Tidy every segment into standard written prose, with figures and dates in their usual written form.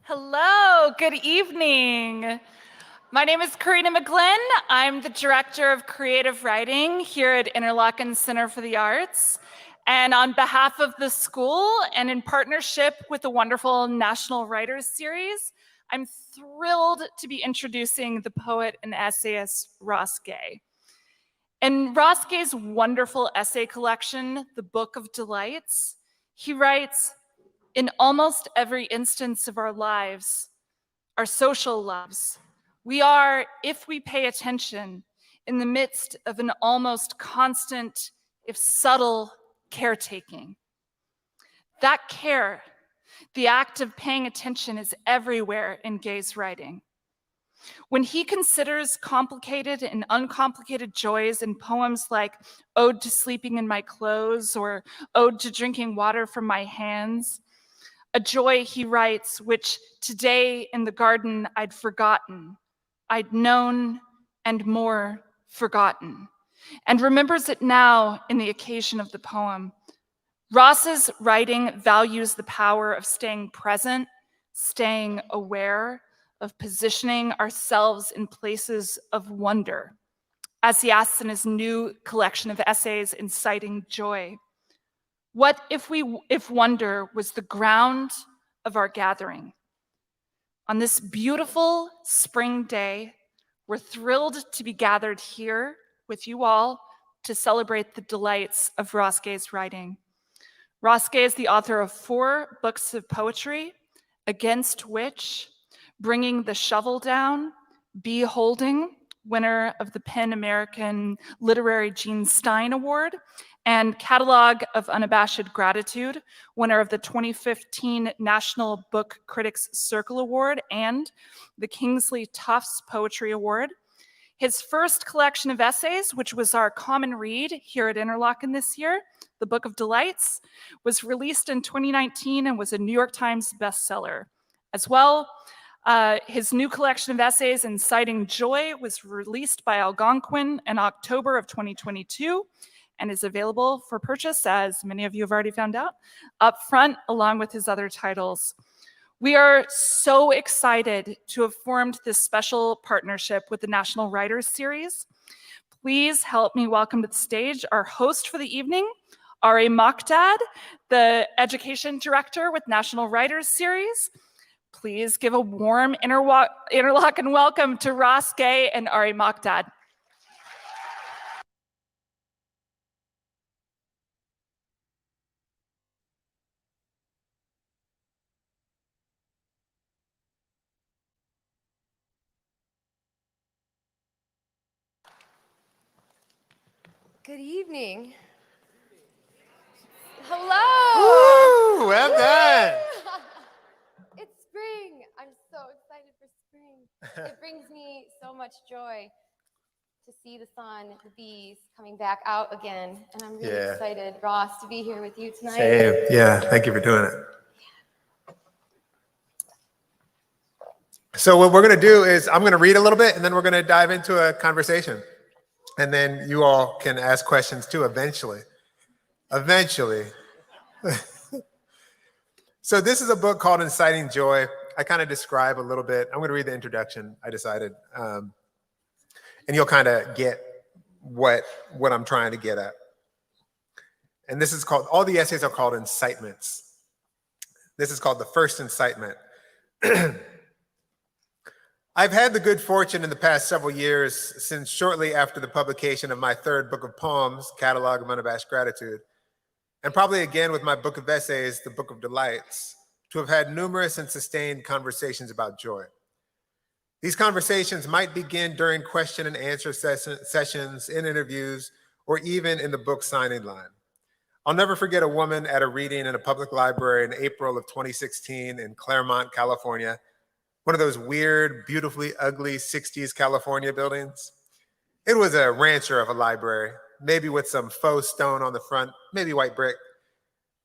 Hello, good evening. My name is Karina McGlynn. I'm the Director of Creative Writing here at Interlochen Center for the Arts. And on behalf of the school and in partnership with the wonderful National Writers Series, I'm thrilled to be introducing the poet and essayist Ross Gay. In Ross Gay's wonderful essay collection, The Book of Delights, he writes, "In almost every instance of our lives, our social lives, we are, if we pay attention, in the midst of an almost constant, if subtle, caretaking. That care, the act of paying attention, is everywhere in Gay's writing. When he considers complicated and uncomplicated joys in poems like Ode to Sleeping in My Clothes or Ode to Drinking Water from My Hands, a joy, he writes, which today in the garden I'd forgotten, I'd known and more forgotten, and remembers it now in the occasion of the poem. Ross's writing values the power of staying present, staying aware, of positioning ourselves in places of wonder, as he asks in his new collection of essays, Inciting Joy. What if wonder was the ground of our gathering? On this beautiful spring day, we're thrilled to be gathered here with you all to celebrate the delights of Ross Gay's writing. Ross Gay is the author of 4 books of poetry, Against Which, Bringing the Shovel Down, Be Holding, winner of the PEN American Literary Gene Stein Award, and Catalog of Unabashed Gratitude, winner of the 2015 National Book Critics Circle Award and the Kingsley Tufts Poetry Award. His first collection of essays, which was our common read here at Interlochen this year, The Book of Delights, was released in 2019 and was a New York Times bestseller. As well, his new collection of essays, Inciting Joy, was released by Algonquin in October of 2022 and is available for purchase, as many of you have already found out, up front, along with his other titles. We are so excited to have formed this special partnership with the National Writers Series. Please help me welcome to the stage our host for the evening, Ari Makdad, the Education Director with National Writers Series. Please give a warm Interlochen welcome to Ross Gay and Ari Makdad. Good evening. Hello. Woo, well done. It's spring. I'm so excited for spring. It brings me so much joy to see the sun, the bees coming back out again. And I'm really excited, Ross, to be here with you tonight. Same. Yeah, thank you for doing it. So what we're going to do is I'm going to read a little bit and then we're going to dive into a conversation. And then you all can ask questions too eventually. So this is a book called Inciting Joy. I kind of describe a little bit. I'm going to read the introduction, I decided. And you'll kind of get what I'm trying to get at. And this is called, all the essays are called incitements. This is called the first incitement. I've had the good fortune in the past several years, since shortly after the publication of my 3rd book of poems, Catalog of Unabashed Gratitude, and probably again with my book of essays, The Book of Delights, to have had numerous and sustained conversations about joy. These conversations might begin during question and answer sessions, in interviews, or even in the book signing line. I'll never forget a woman at a reading in a public library in April of 2016 in Claremont, California, one of those weird, beautifully ugly 60s California buildings. It was a rancher of a library, maybe with some faux stone on the front, maybe white brick.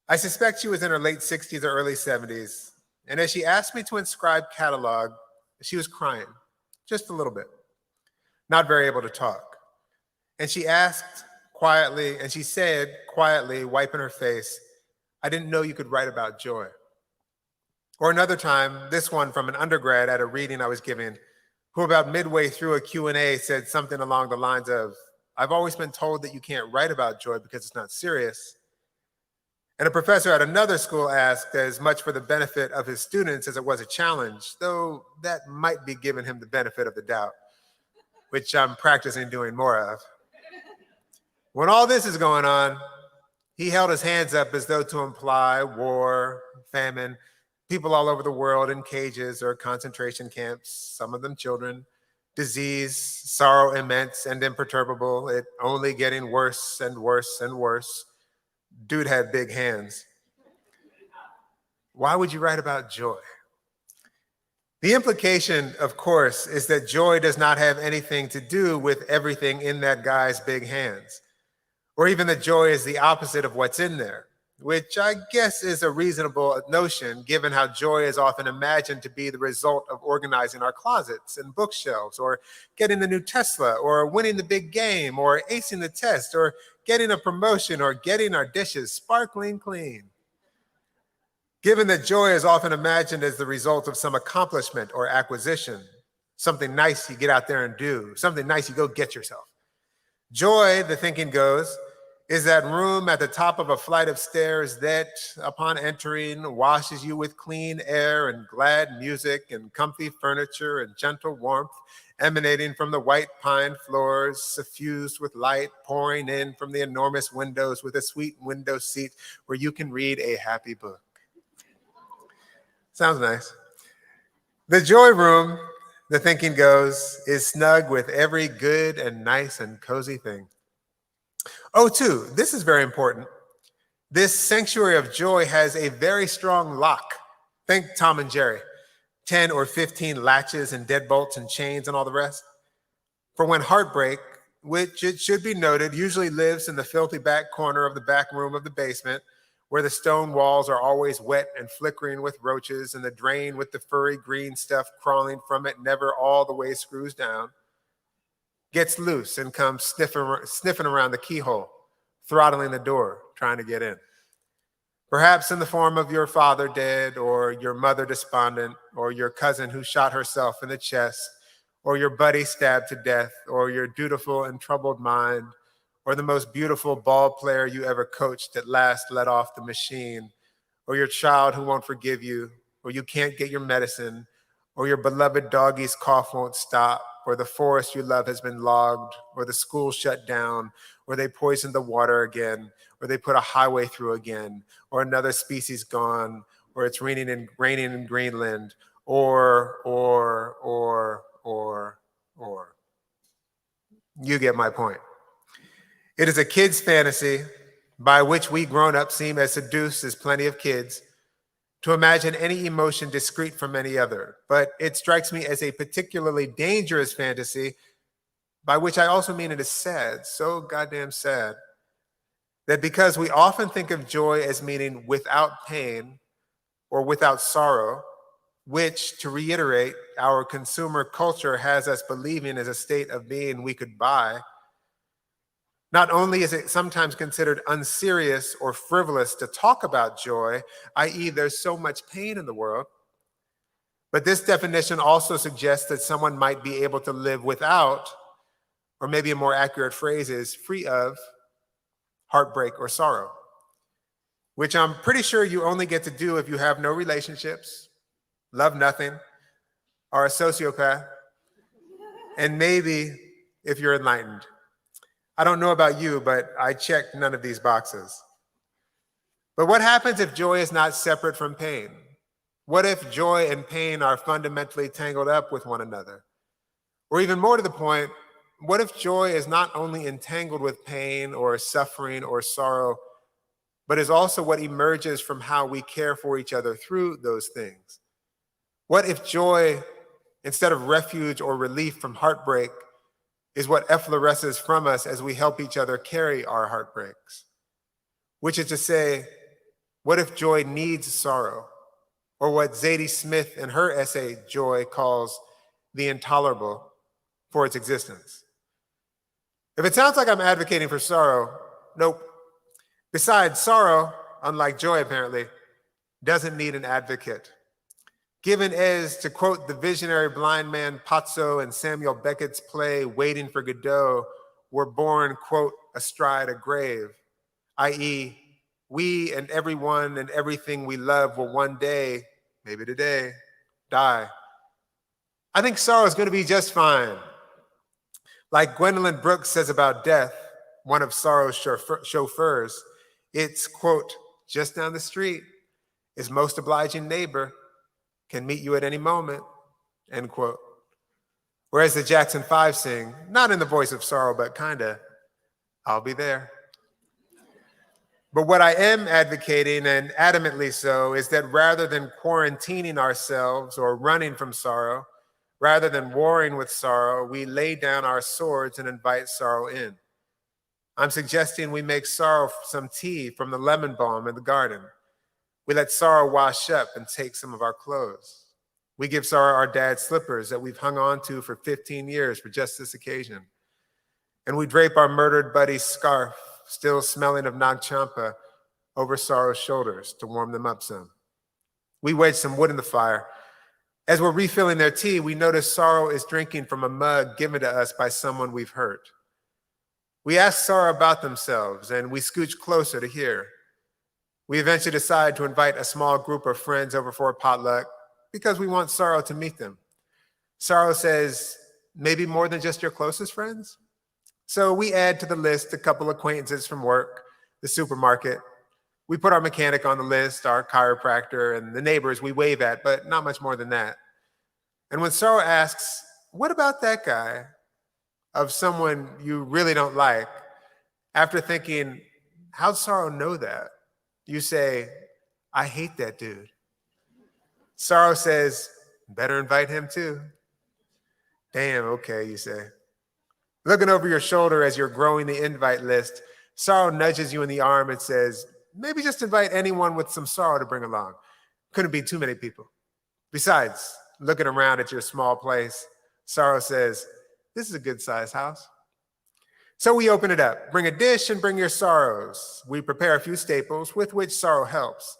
I suspect she was in her late 60s or early 70s. And as she asked me to inscribe catalog, she was crying, just a little bit, not very able to talk. And she asked quietly, and she said quietly, wiping her face, "I didn't know you could write about joy." Or another time, this one from an undergrad at a reading I was giving, who about midway through a Q&A said something along the lines of, "I've always been told that you can't write about joy because it's not serious." And a professor at another school asked, as much for the benefit of his students as it was a challenge, though that might be giving him the benefit of the doubt, which I'm practicing doing more of. When all this is going on, he held his hands up as though to imply war, famine, people all over the world in cages or concentration camps, some of them children, disease, sorrow immense and imperturbable, it only getting worse and worse and worse. Dude had big hands. Why would you write about joy? The implication, of course, is that joy does not have anything to do with everything in that guy's big hands, or even that joy is the opposite of what's in there, which I guess is a reasonable notion given how joy is often imagined to be the result of organizing our closets and bookshelves, or getting the new Tesla, or winning the big game, or acing the test, or getting a promotion, or getting our dishes sparkling clean. Given that joy is often imagined as the result of some accomplishment or acquisition, something nice you get out there and do, something nice you go get yourself. Joy, the thinking goes, is that room at the top of a flight of stairs that, upon entering, washes you with clean air and glad music and comfy furniture and gentle warmth emanating from the white pine floors, suffused with light pouring in from the enormous windows with a sweet window seat where you can read a happy book. Sounds nice. The joy room, the thinking goes, is snug with every good and nice and cozy thing. Oh, too, this is very important. This sanctuary of joy has a very strong lock. Think Tom and Jerry, 10 or 15 latches and deadbolts and chains and all the rest. For when heartbreak, which it should be noted, usually lives in the filthy back corner of the back room of the basement, where the stone walls are always wet and flickering with roaches and the drain with the furry green stuff crawling from it never all the way screws down, gets loose and comes sniffing around the keyhole, throttling the door, trying to get in. Perhaps in the form of your father dead, or your mother despondent, or your cousin who shot herself in the chest, or your buddy stabbed to death, or your dutiful and troubled mind, or the most beautiful ball player you ever coached at last let off the machine, or your child who won't forgive you, or you can't get your medicine, or your beloved doggy's cough won't stop, or the forest you love has been logged, or the school shut down, or they poisoned the water again, or they put a highway through again, or another species gone, or it's raining in Greenland, or. You get my point. It is a kid's fantasy by which we grown-ups seem as seduced as plenty of kids to imagine any emotion discrete from any other. But it strikes me as a particularly dangerous fantasy, by which I also mean it is sad, so goddamn sad, that because we often think of joy as meaning without pain or without sorrow, which, to reiterate, our consumer culture has us believing is a state of being we could buy, not only is it sometimes considered unserious or frivolous to talk about joy, i.e. there's so much pain in the world, but this definition also suggests that someone might be able to live without, or maybe a more accurate phrase is free of, heartbreak or sorrow, which I'm pretty sure you only get to do if you have no relationships, love nothing, are a sociopath, and maybe if you're enlightened. I don't know about you, but I checked none of these boxes. But what happens if joy is not separate from pain? What if joy and pain are fundamentally tangled up with one another? Or even more to the point, what if joy is not only entangled with pain or suffering or sorrow, but is also what emerges from how we care for each other through those things? What if joy, instead of refuge or relief from heartbreak, is what effloresces from us as we help each other carry our heartbreaks? Which is to say, what if joy needs sorrow, or what Zadie Smith in her essay, Joy, calls the intolerable for its existence? If it sounds like I'm advocating for sorrow, nope. Besides, sorrow, unlike joy apparently, doesn't need an advocate. given as, to quote the visionary blind man Pozzo and Samuel Beckett's play, Waiting for Godot, were born, quote, astride a grave, i.e., we and everyone and everything we love will one day, maybe today, die. I think sorrow is going to be just fine. Like Gwendolyn Brooks says about death, one of sorrow's chauffeurs, it's, quote, just down the street, his most obliging neighbor can meet you at any moment, end quote. Whereas the Jackson 5 sing, not in the voice of sorrow, but kinda, I'll be there. But what I am advocating, and adamantly so, is that rather than quarantining ourselves or running from sorrow, rather than warring with sorrow, we lay down our swords and invite sorrow in. I'm suggesting we make sorrow some tea from the lemon balm in the garden. We let sorrow wash up and take some of our clothes. We give sorrow our dad's slippers that we've hung on to for 15 years for just this occasion. And we drape our murdered buddy's scarf, still smelling of Nag Champa, over sorrow's shoulders to warm them up some. We wedge some wood in the fire. As we're refilling their tea, we notice sorrow is drinking from a mug given to us by someone we've hurt. We ask sorrow about themselves, and we scooch closer to hear. We eventually decide to invite a small group of friends over for a potluck because we want sorrow to meet them. Sorrow says, maybe more than just your closest friends? So we add to the list a couple acquaintances from work, the supermarket. We put our mechanic on the list, our chiropractor, and the neighbors we wave at, but not much more than that. And when sorrow asks, what about that guy, of someone you really don't like, after thinking, how'd sorrow know that? You say, I hate that dude. Sorrow says, better invite him too. Damn, okay, you say. Looking over your shoulder as you're growing the invite list, sorrow nudges you in the arm and says, maybe just invite anyone with some sorrow to bring along. Couldn't be too many people. Besides, looking around at your small place, sorrow says, this is a good sized house. So we open it up, bring a dish and bring your sorrows. We prepare a few staples with which sorrow helps.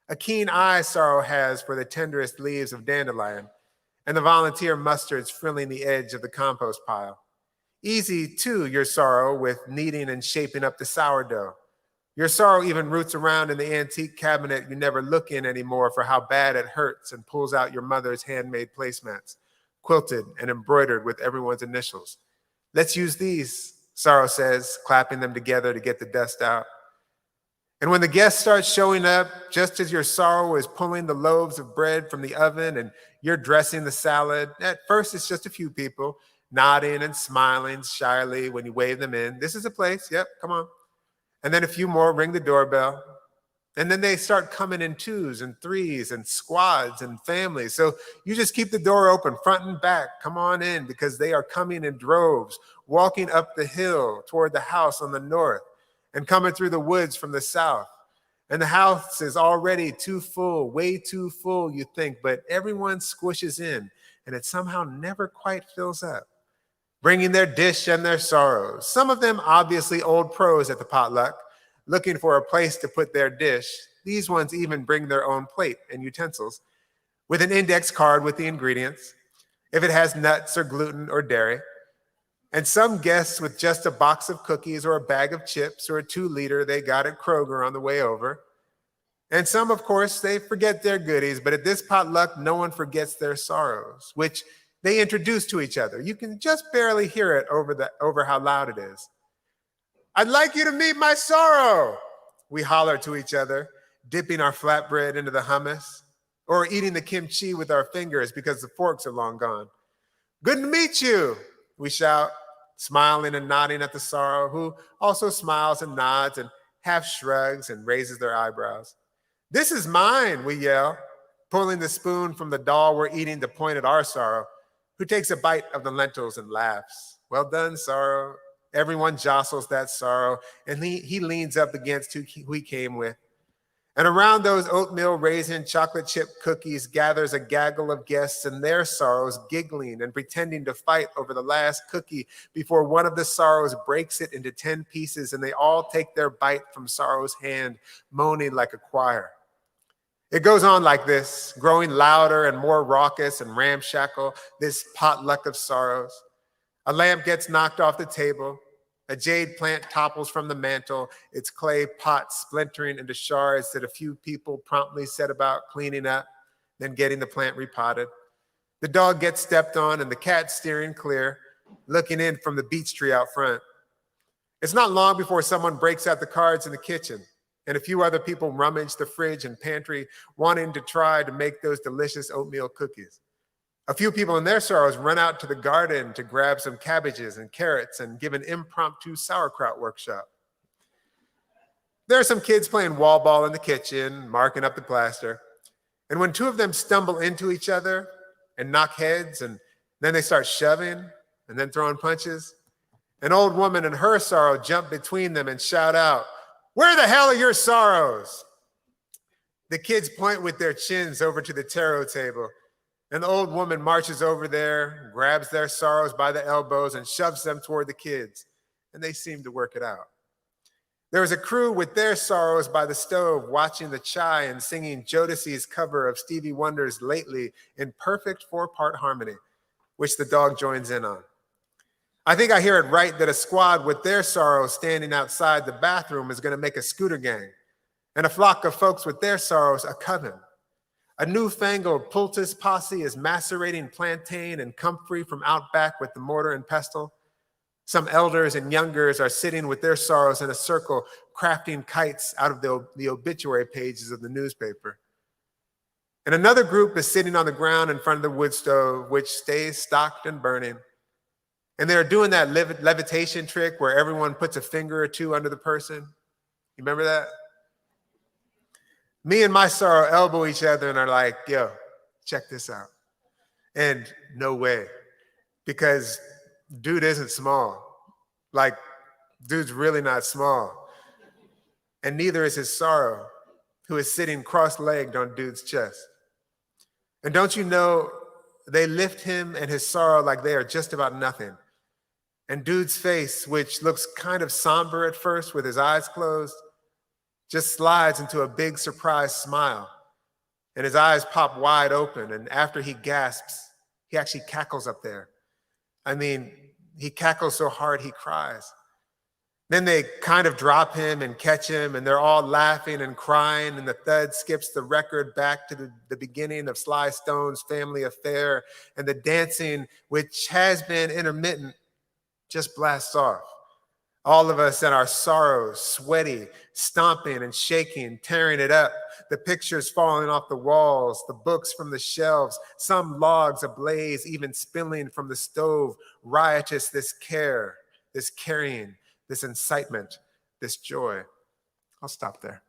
A keen eye sorrow has for the tenderest leaves of dandelion and the volunteer mustards frilling the edge of the compost pile. Easy, too, your sorrow with kneading and shaping up the sourdough. Your sorrow even roots around in the antique cabinet you never look in anymore for how bad it hurts and pulls out your mother's handmade placemats, quilted and embroidered with everyone's initials. Let's use these, sorrow says, clapping them together to get the dust out. And when the guests start showing up, just as your sorrow is pulling the loaves of bread from the oven and you're dressing the salad, at first it's just a few people, nodding and smiling shyly when you wave them in. This is a place, yep, come on. And then a few more ring the doorbell. And then they start coming in twos and threes and squads and families. So you just keep the door open, front and back. Come on in, because they are coming in droves, walking up the hill toward the house on the north and coming through the woods from the south. And the house is already too full, way too full, you think, but everyone squishes in and it somehow never quite fills up, bringing their dish and their sorrows. Some of them obviously old pros at the potluck, looking for a place to put their dish. These ones even bring their own plate and utensils with an index card with the ingredients, if it has nuts or gluten or dairy. And some guests with just a box of cookies or a bag of chips or a 2-liter they got at Kroger on the way over. And some, of course, they forget their goodies, but at this potluck, no one forgets their sorrows, which they introduce to each other. You can just barely hear it over how loud it is. I'd like you to meet my sorrow, we holler to each other, dipping our flatbread into the hummus, or eating the kimchi with our fingers because the forks are long gone. Good to meet you, we shout, smiling and nodding at the sorrow, who also smiles and nods and half shrugs and raises their eyebrows. This is mine, we yell, pulling the spoon from the doll we're eating to point at our sorrow, who takes a bite of the lentils and laughs. Well done, sorrow. Everyone jostles that sorrow, and he leans up against who he came with. And around those oatmeal raisin chocolate chip cookies gathers a gaggle of guests and their sorrows, giggling and pretending to fight over the last cookie before one of the sorrows breaks it into 10 pieces, and they all take their bite from sorrow's hand, moaning like a choir. It goes on like this, growing louder and more raucous and ramshackle, this potluck of sorrows. A lamp gets knocked off the table. A jade plant topples from the mantle, its clay pot splintering into shards that a few people promptly set about cleaning up, then getting the plant repotted. The dog gets stepped on and the cat steering clear, looking in from the beech tree out front. It's not long before someone breaks out the cards in the kitchen, and a few other people rummage the fridge and pantry, wanting to try to make those delicious oatmeal cookies. A few people in their sorrows run out to the garden to grab some cabbages and carrots and give an impromptu sauerkraut workshop. There are some kids playing wall ball in the kitchen, marking up the plaster. And when two of them stumble into each other and knock heads, and then they start shoving and then throwing punches, an old woman and her sorrow jump between them and shout out, "Where the hell are your sorrows?" The kids point with their chins over to the tarot table, and the old woman marches over there, grabs their sorrows by the elbows and shoves them toward the kids, and they seem to work it out. There was a crew with their sorrows by the stove watching the chai and singing Jodeci's cover of Stevie Wonder's Lately in perfect 4-part harmony, which the dog joins in on. I think I hear it right that a squad with their sorrows standing outside the bathroom is going to make a scooter gang, and a flock of folks with their sorrows a coven. A newfangled poultice posse is macerating plantain and comfrey from out back with the mortar and pestle. Some elders and youngers are sitting with their sorrows in a circle, crafting kites out of the obituary pages of the newspaper. And another group is sitting on the ground in front of the wood stove, which stays stocked and burning. And they're doing that levitation trick where everyone puts a finger or two under the person. You remember that? Me and my sorrow elbow each other and are like, "Yo, check this out." And no way, because dude isn't small. Like, dude's really not small. And neither is his sorrow, who is sitting cross-legged on dude's chest. And don't you know, they lift him and his sorrow like they are just about nothing. And dude's face, which looks kind of somber at first with his eyes closed, just slides into a big surprised smile. And his eyes pop wide open. And after he gasps, he actually cackles up there. I mean, he cackles so hard he cries. Then they kind of drop him and catch him, and they're all laughing and crying, and the thud skips the record back to the beginning of Sly Stone's Family Affair, and the dancing, which has been intermittent, just blasts off. All of us in our sorrows, sweaty, stomping and shaking, tearing it up, the pictures falling off the walls, the books from the shelves, some logs ablaze, even spilling from the stove, riotous this care, this carrying, this incitement, this joy. I'll stop there.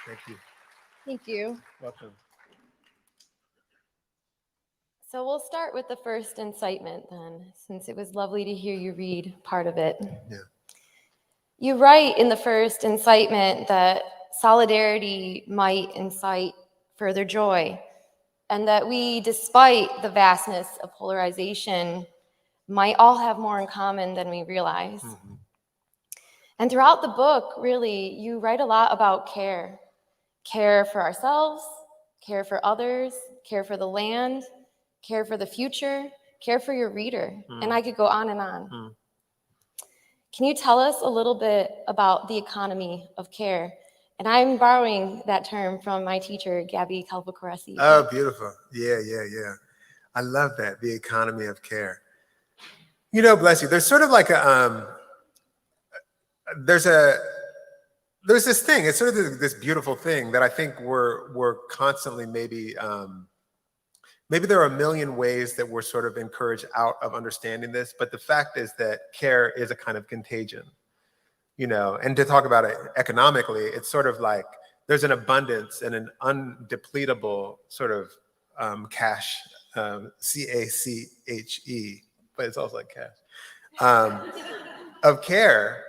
Thank you. Thank you. Welcome. So we'll start with the first incitement then, since it was lovely to hear you read part of it. Yeah. You write in the first incitement that solidarity might incite further joy, and that we, despite the vastness of polarization, might all have more in common than we realize. Mm-hmm. And throughout the book, really, you write a lot about care. Care for ourselves, care for others, care for the land, care for the future, care for your reader. And I could go on and on. Can you tell us a little bit about the economy of care? And I'm borrowing that term from my teacher, Gabby Calvacoresi. Oh, beautiful. Yeah. I love that, the economy of care. You know, bless you, there's sort of like there's this thing, it's sort of this beautiful thing that I think we're constantly maybe there are a million ways that we're sort of encouraged out of understanding this, but the fact is that care is a kind of contagion, you know, and to talk about it economically, it's sort of like there's an abundance and an undepletable sort of cash, C-A-C-H-E, but it's also like cash, of care.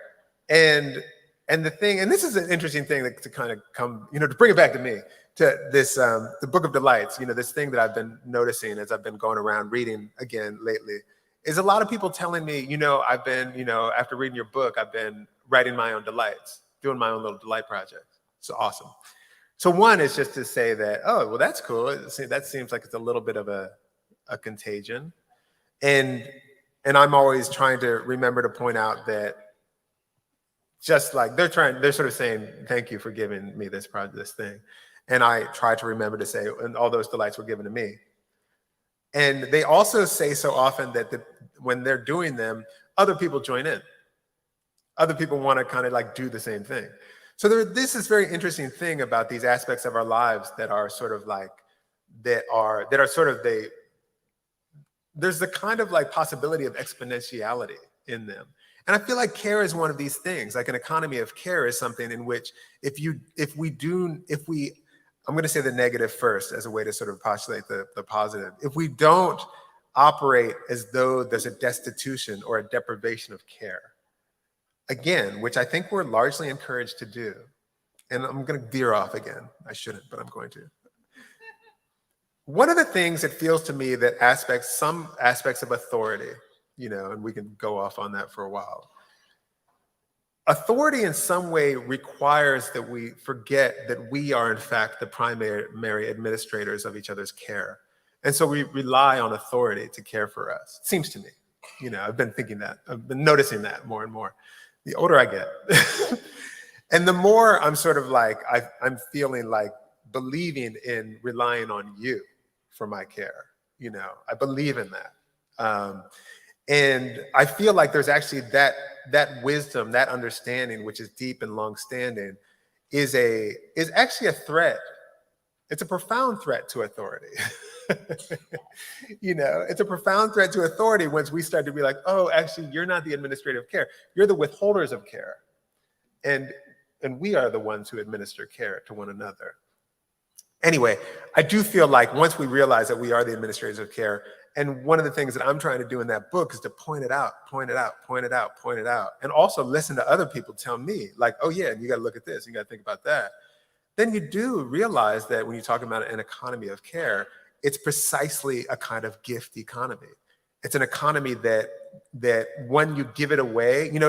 And the thing, and this is an interesting thing to kind of come, you know, to bring it back to me, to this, the Book of Delights, you know, this thing that I've been noticing as I've been going around reading again lately, is a lot of people telling me, I've been, after reading your book, I've been writing my own delights, doing my own little delight project. It's awesome. So one is just to say that, oh, well, that's cool. That seems like it's a little bit of a contagion. And I'm always trying to remember to point out that just like they're sort of saying, thank you for giving me this thing. And I try to remember to say, and all those delights were given to me. And they also say so often that when they're doing them, other people join in. Other people want to kind of like do the same thing. So this is very interesting thing about these aspects of our lives that are sort of like, there's the kind of like possibility of exponentiality in them. And I feel like care is one of these things. Like an economy of care is something in which I'm going to say the negative first as a way to sort of postulate the positive. If we don't operate as though there's a destitution or a deprivation of care, again, which I think we're largely encouraged to do. And I'm going to veer off again. I shouldn't, but I'm going to. One of the things it feels to me that some aspects of authority, and we can go off on that for a while. Authority in some way requires that we forget that we are in fact the primary administrators of each other's care. And so we rely on authority to care for us. It seems to me, I've been thinking that, I've been noticing that more and more. The older I get. And the more I'm sort of like, I'm feeling like believing in relying on you for my care. I believe in that. And I feel like there's actually that wisdom, that understanding, which is deep and long-standing, is actually a threat. It's a profound threat to authority. It's a profound threat to authority once we start to be like, oh, actually, you're not the administrator of care. You're the withholders of care. And we are the ones who administer care to one another. Anyway, I do feel like once we realize that we are the administrators of care, and one of the things that I'm trying to do in that book is to point it out, and also listen to other people tell me, like, oh yeah, you got to look at this, you got to think about that. Then you do realize that when you talk about an economy of care, it's precisely a kind of gift economy. It's an economy that when you give it away, and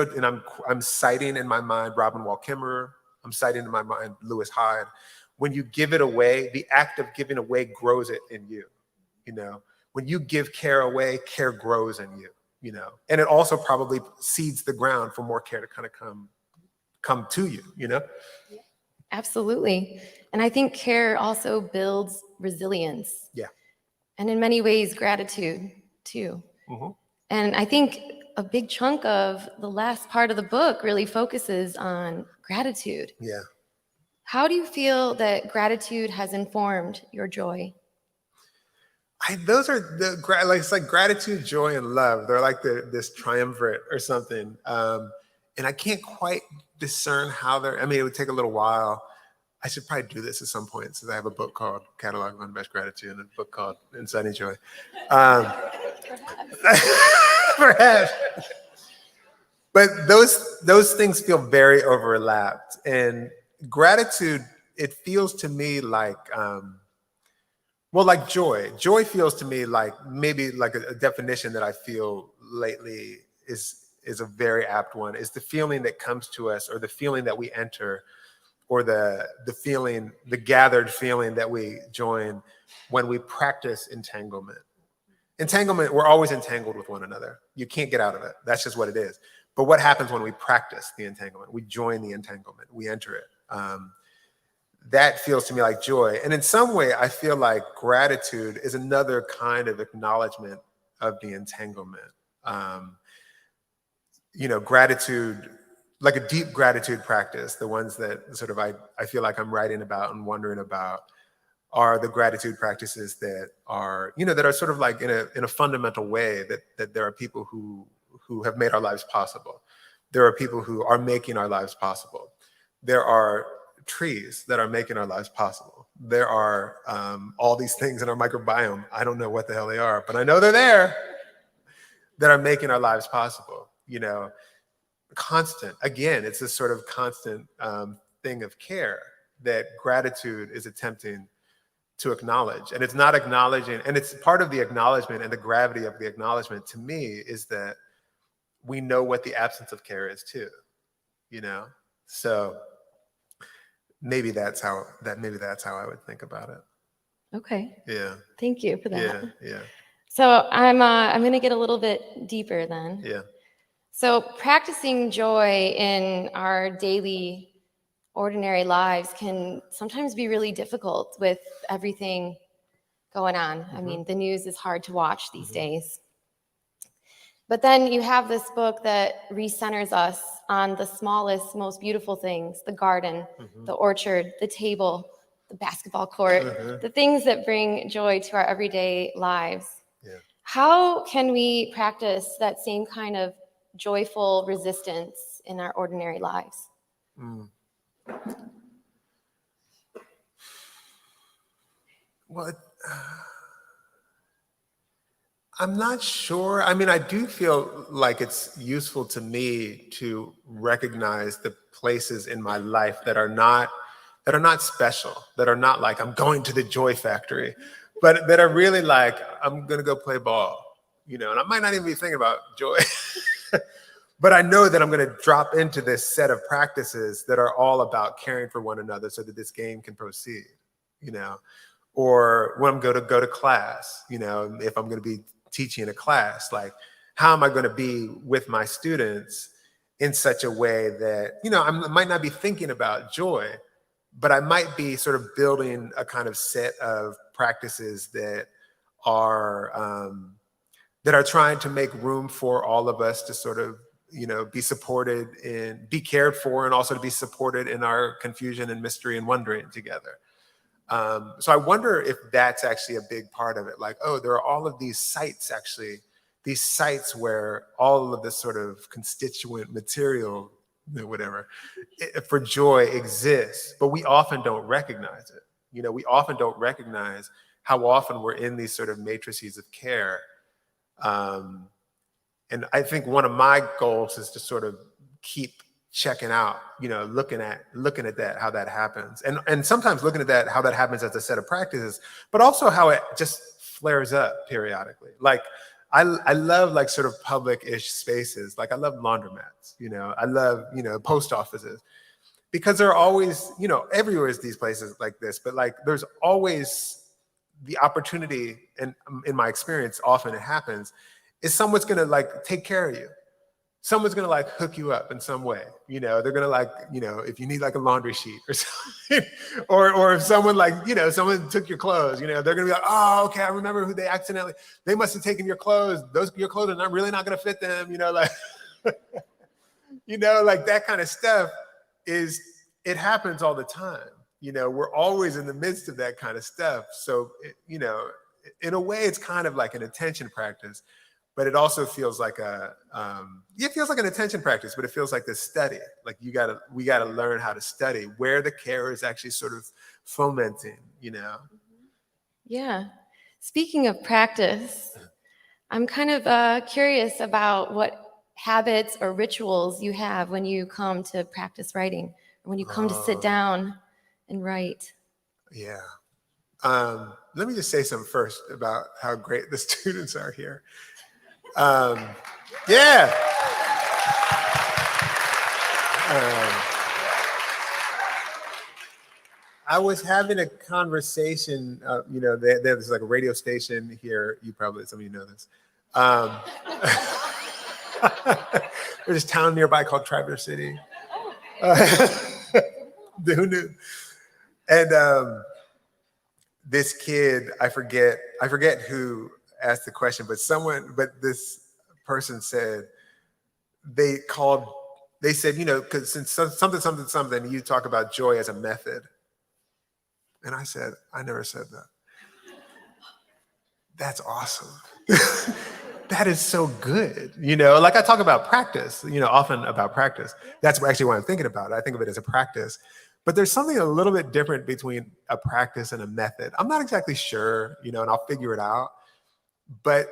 I'm citing in my mind Robin Wall Kimmerer, I'm citing in my mind Lewis Hyde. When you give it away, the act of giving away grows it in you. When you give care away, care grows in you. And it also probably seeds the ground for more care to kind of come to you. Absolutely. And I think care also builds resilience. Yeah. And in many ways, gratitude too. Mm-hmm. And I think a big chunk of the last part of the book really focuses on gratitude. Yeah. How do you feel that gratitude has informed your joy? Those are it's like gratitude, joy, and love. They're like this triumvirate or something. And I can't quite discern how it would take a little while. I should probably do this at some point since I have a book called Catalog of Unabashed Gratitude and a book called Inciting Joy. Perhaps. But those things feel very overlapped. And gratitude, it feels to me like, like joy. Joy feels to me like maybe like a definition that I feel lately is a very apt one, is the feeling that comes to us, or the feeling that we enter, or the gathered feeling that we join when we practice entanglement. Entanglement, we're always entangled with one another. You can't get out of it. That's just what it is. But what happens when we practice the entanglement? We join the entanglement. We enter it. That feels to me like joy. And in some way, I feel like gratitude is another kind of acknowledgement of the entanglement. Gratitude, like a deep gratitude practice, the ones that sort of I feel like I'm writing about and wondering about, are the gratitude practices that are, that are sort of like in a fundamental way that there are people who have made our lives possible. There are people who are making our lives possible. There are trees that are making our lives possible. There are all these things in our microbiome. I don't know what the hell they are, but I know they're there, that are making our lives possible. Constant. Again, it's this sort of constant thing of care that gratitude is attempting to acknowledge. And it's not acknowledging, and it's part of the acknowledgement and the gravity of the acknowledgement to me is that we know what the absence of care is too, you know? So maybe that's how I would think about it. Okay. Yeah. Thank you for that. Yeah. Yeah. So I'm going to get a little bit deeper then. Yeah. So practicing joy in our daily, ordinary lives can sometimes be really difficult with everything going on. I mean, the news is hard to watch these days. But then you have this book that recenters us on the smallest, most beautiful things, the garden, the orchard, the table, the basketball court, the things that bring joy to our everyday lives. Yeah. How can we practice that same kind of joyful resistance in our ordinary lives? Well, I'm not sure. I mean, I do feel like it's useful to me to recognize the places in my life that are not special, that are not like I'm going to the joy factory, but that are really like I'm gonna go play ball, you know. And I might not even be thinking about joy, but I know that I'm gonna drop into this set of practices that are all about caring for one another so that this game can proceed, you know. Or when I'm going to go to class, you know, if I'm going to be teaching a class, like how am I going to be with my students in such a way that, you know, I might not be thinking about joy, but I might be sort of building a kind of set of practices that are trying to make room for all of us to sort of, you know, be supported and be cared for, and also to be supported in our confusion and mystery and wondering together. So I wonder if that's actually a big part of it. Like, oh, there are all of these sites, actually, these sites where all of this sort of constituent material, you know, whatever, for joy exists, but we often don't recognize it. You know, we often don't recognize how often we're in these sort of matrices of care. And I think one of my goals is to sort of keep checking out, you know, looking at that, how that happens. And sometimes looking at that, how that happens as a set of practices, but also how it just flares up periodically. Like I love like sort of public-ish spaces. Like I love laundromats, you know, I love, you know, post offices, because there are always, you know, everywhere is these places like this, but like there's always the opportunity, and in my experience, often it happens, is someone's gonna like take care of you. Someone's gonna like hook you up in some way, you know. They're gonna like, you know, if you need like a laundry sheet or something, or if someone like, you know, someone took your clothes, you know, they're gonna be like, oh, okay, I remember who they must have taken your clothes. Your clothes are really not gonna fit them, you know, like, you know, like that kind of stuff it happens all the time. You know, we're always in the midst of that kind of stuff. So, you know, in a way, it's kind of like an attention practice. But it also feels like it feels like an attention practice, but it feels like this study. Like we gotta learn how to study where the care is actually sort of fomenting, you know? Yeah. Speaking of practice, I'm kind of curious about what habits or rituals you have when you come to practice writing, or when you come to sit down and write. Yeah. Let me just say something first about how great the students are here. Yeah. I was having a conversation, you know, there's like a radio station here. Some of you know this. There's this town nearby called Traverse City. Who knew? And this kid, I forget who asked the question, but this person said, they said, you know, because since something, you talk about joy as a method. And I said, I never said that. That's awesome. That is so good. You know, like I talk about practice, you know, often about practice. That's actually why I'm thinking about it. I think of it as a practice. But there's something a little bit different between a practice and a method. I'm not exactly sure, you know, and I'll figure it out. But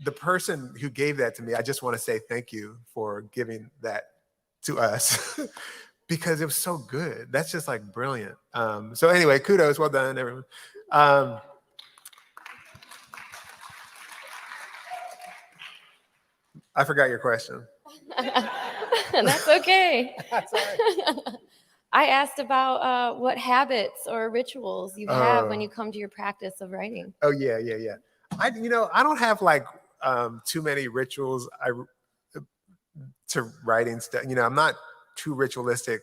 the person who gave that to me, I just want to say thank you for giving that to us because it was so good. That's just like brilliant. So anyway, kudos, well done, everyone. I forgot your question. That's okay. That's all right. I asked about what habits or rituals you have when you come to your practice of writing. Oh, yeah. I don't have like too many rituals to writing stuff. I'm not too ritualistic.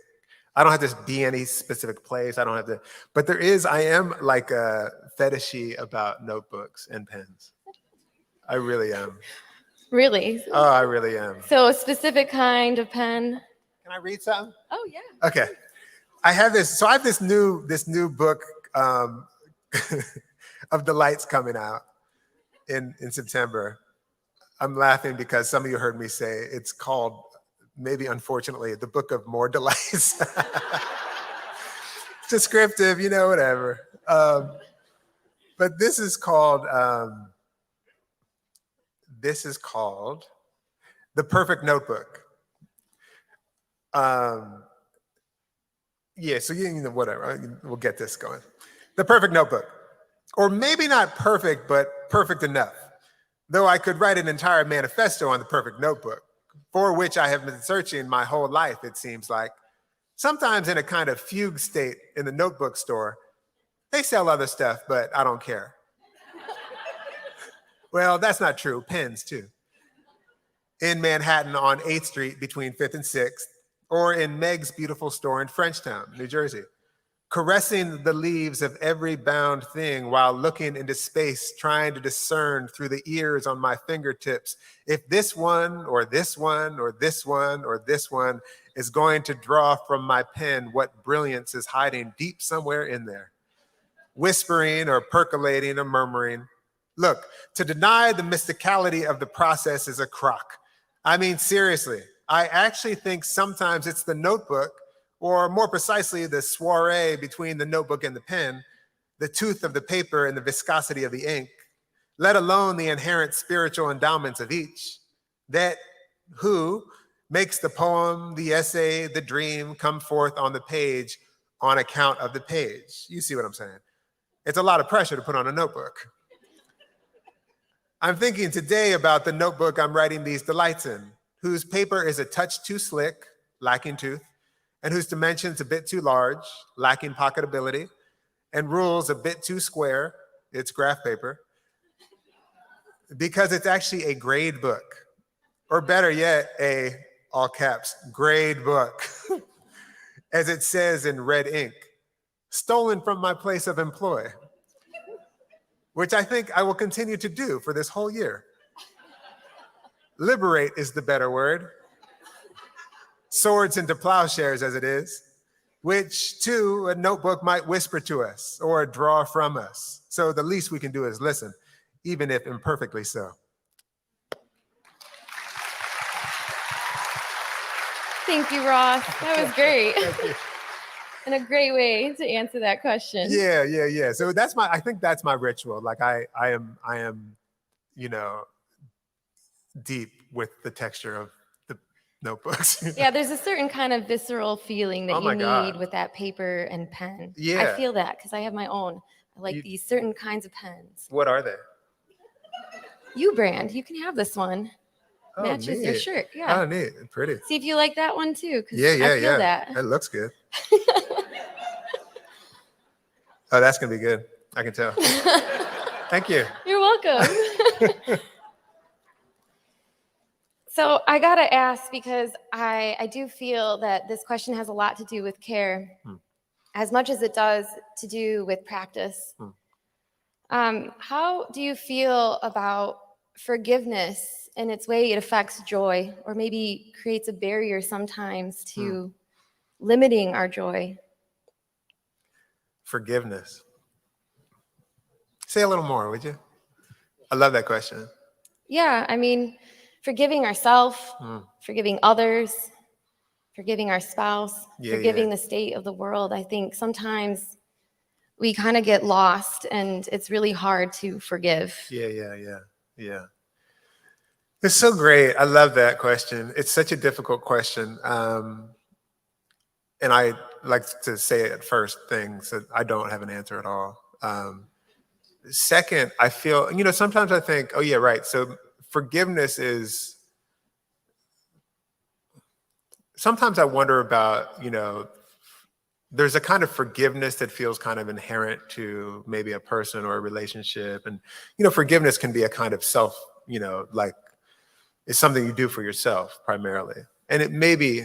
I don't have to be any specific place. I don't have to, but I am like fetishy about notebooks and pens. I really am. Really? Oh, I really am. So a specific kind of pen? Can I read something? Oh, yeah. Okay. I have this new book of delights coming out in September. I'm laughing because some of you heard me say it's called, maybe unfortunately, the Book of More Delights. Descriptive, whatever. But this is called The Perfect Notebook. Yeah, so whatever. We'll get this going. The Perfect Notebook. Or maybe not perfect, but perfect enough. Though I could write an entire manifesto on the perfect notebook, for which I have been searching my whole life, it seems like. Sometimes in a kind of fugue state in the notebook store. They sell other stuff, but I don't care. Well, that's not true. Pens, too. In Manhattan on 8th Street between 5th and 6th, or in Meg's beautiful store in Frenchtown, New Jersey. Caressing the leaves of every bound thing while looking into space, trying to discern through the ears on my fingertips if this one or this one or this one or this one is going to draw from my pen what brilliance is hiding deep somewhere in there. Whispering or percolating or murmuring. Look, to deny the mysticality of the process is a crock. I mean, seriously, I actually think sometimes it's the notebook, or more precisely, the soiree between the notebook and the pen, the tooth of the paper and the viscosity of the ink, let alone the inherent spiritual endowments of each, that who makes the poem, the essay, the dream come forth on the page on account of the page. You see what I'm saying? It's a lot of pressure to put on a notebook. I'm thinking today about the notebook I'm writing these delights in, whose paper is a touch too slick, lacking tooth, and whose dimensions a bit too large, lacking pocketability, and rules a bit too square, it's graph paper, because it's actually a grade book, or better yet, a, all caps, grade book, as it says in red ink, stolen from my place of employ, which I think I will continue to do for this whole year. Liberate is the better word. Swords into plowshares as it is, which too a notebook might whisper to us or draw from us. So the least we can do is listen, even if imperfectly so. Thank you, Ross. That was great. And a great way to answer that question. Yeah. So I think that's my ritual. Like I am, deep with the texture of the notebooks. Yeah, there's a certain kind of visceral feeling that you need with that paper and pen. Yeah. I feel that because I have my own. I like these certain kinds of pens. What are they? You brand. You can have this one. Oh, matches your neat. shirt. Yeah. Oh, neat. Pretty. See if you like that one too. Yeah. I feel that. That looks good. Oh, that's going to be good. I can tell. Thank you. You're welcome. So I got to ask, because I do feel that this question has a lot to do with care, as much as it does to do with practice. How do you feel about forgiveness and its way it affects joy, or maybe creates a barrier sometimes to limiting our joy? Forgiveness. Say a little more, would you? I love that question. Yeah, I mean, forgiving ourselves, forgiving others, forgiving our spouse, forgiving the state of the world. I think sometimes we kind of get lost and it's really hard to forgive. Yeah. It's so great. I love that question. It's such a difficult question. And I like to say at first things that I don't have an answer at all. second, I feel, sometimes I think, oh yeah, right. So forgiveness is, sometimes I wonder about, there's a kind of forgiveness that feels kind of inherent to maybe a person or a relationship. And, forgiveness can be a kind of self, like it's something you do for yourself primarily. And it maybe,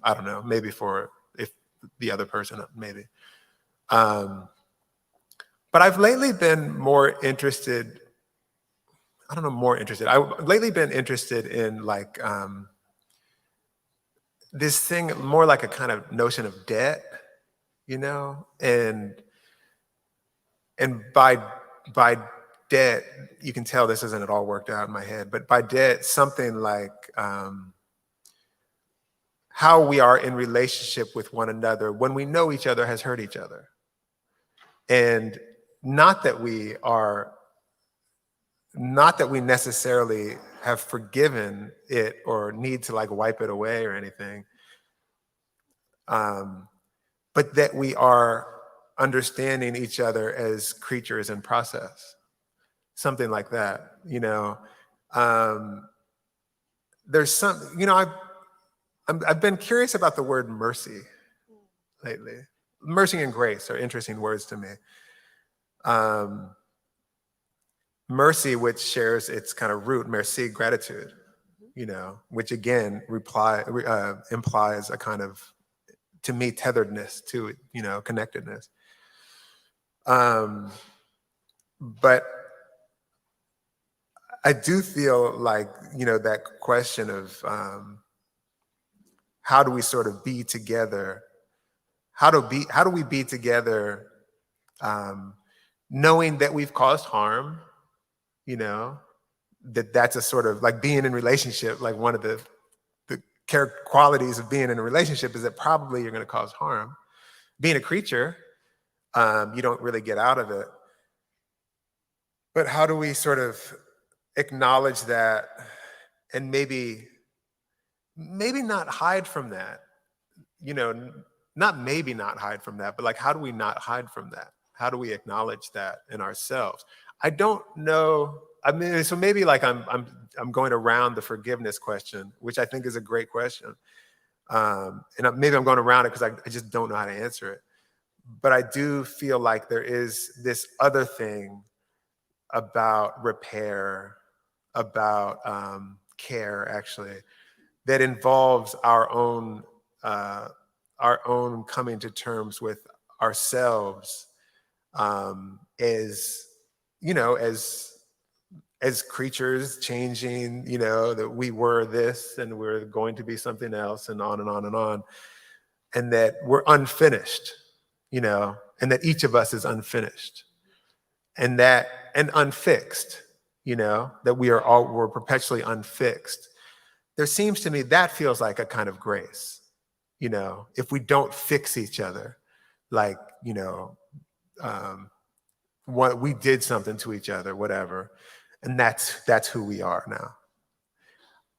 I don't know, maybe for if the other person, maybe. But I've lately been more interested, I've lately been interested in like this thing, more like a kind of notion of debt, and by debt, you can tell this isn't at all worked out in my head, but by debt, something like how we are in relationship with one another when we know each other has hurt each other. And not that we necessarily have forgiven it or need to like wipe it away or anything, but that we are understanding each other as creatures in process, something like that. There's some, I've been curious about the word mercy lately. Mercy and grace are interesting words to me. Mercy, which shares its kind of root, merci, gratitude, which again implies a kind of, to me, tetheredness to it, connectedness. But I do feel like, that question of how do we sort of be together? How do we be together knowing that we've caused harm, that's a sort of like being in relationship, like one of the qualities of being in a relationship is that probably you're going to cause harm. Being a creature, you don't really get out of it. But how do we sort of acknowledge that and maybe not hide from that, not hide from that, but like, how do we not hide from that? How do we acknowledge that in ourselves? I don't know. I mean, so maybe like I'm going around the forgiveness question, which I think is a great question. And maybe I'm going around it because I just don't know how to answer it. But I do feel like there is this other thing about repair, about care, actually, that involves our own coming to terms with ourselves as creatures changing, that we were this and we're going to be something else, and on and on and on, and that we're unfinished, and that each of us is unfinished, and unfixed, that we're perpetually unfixed. There seems to me that feels like a kind of grace, if we don't fix each other, like, what we did something to each other, whatever, and that's who we are now.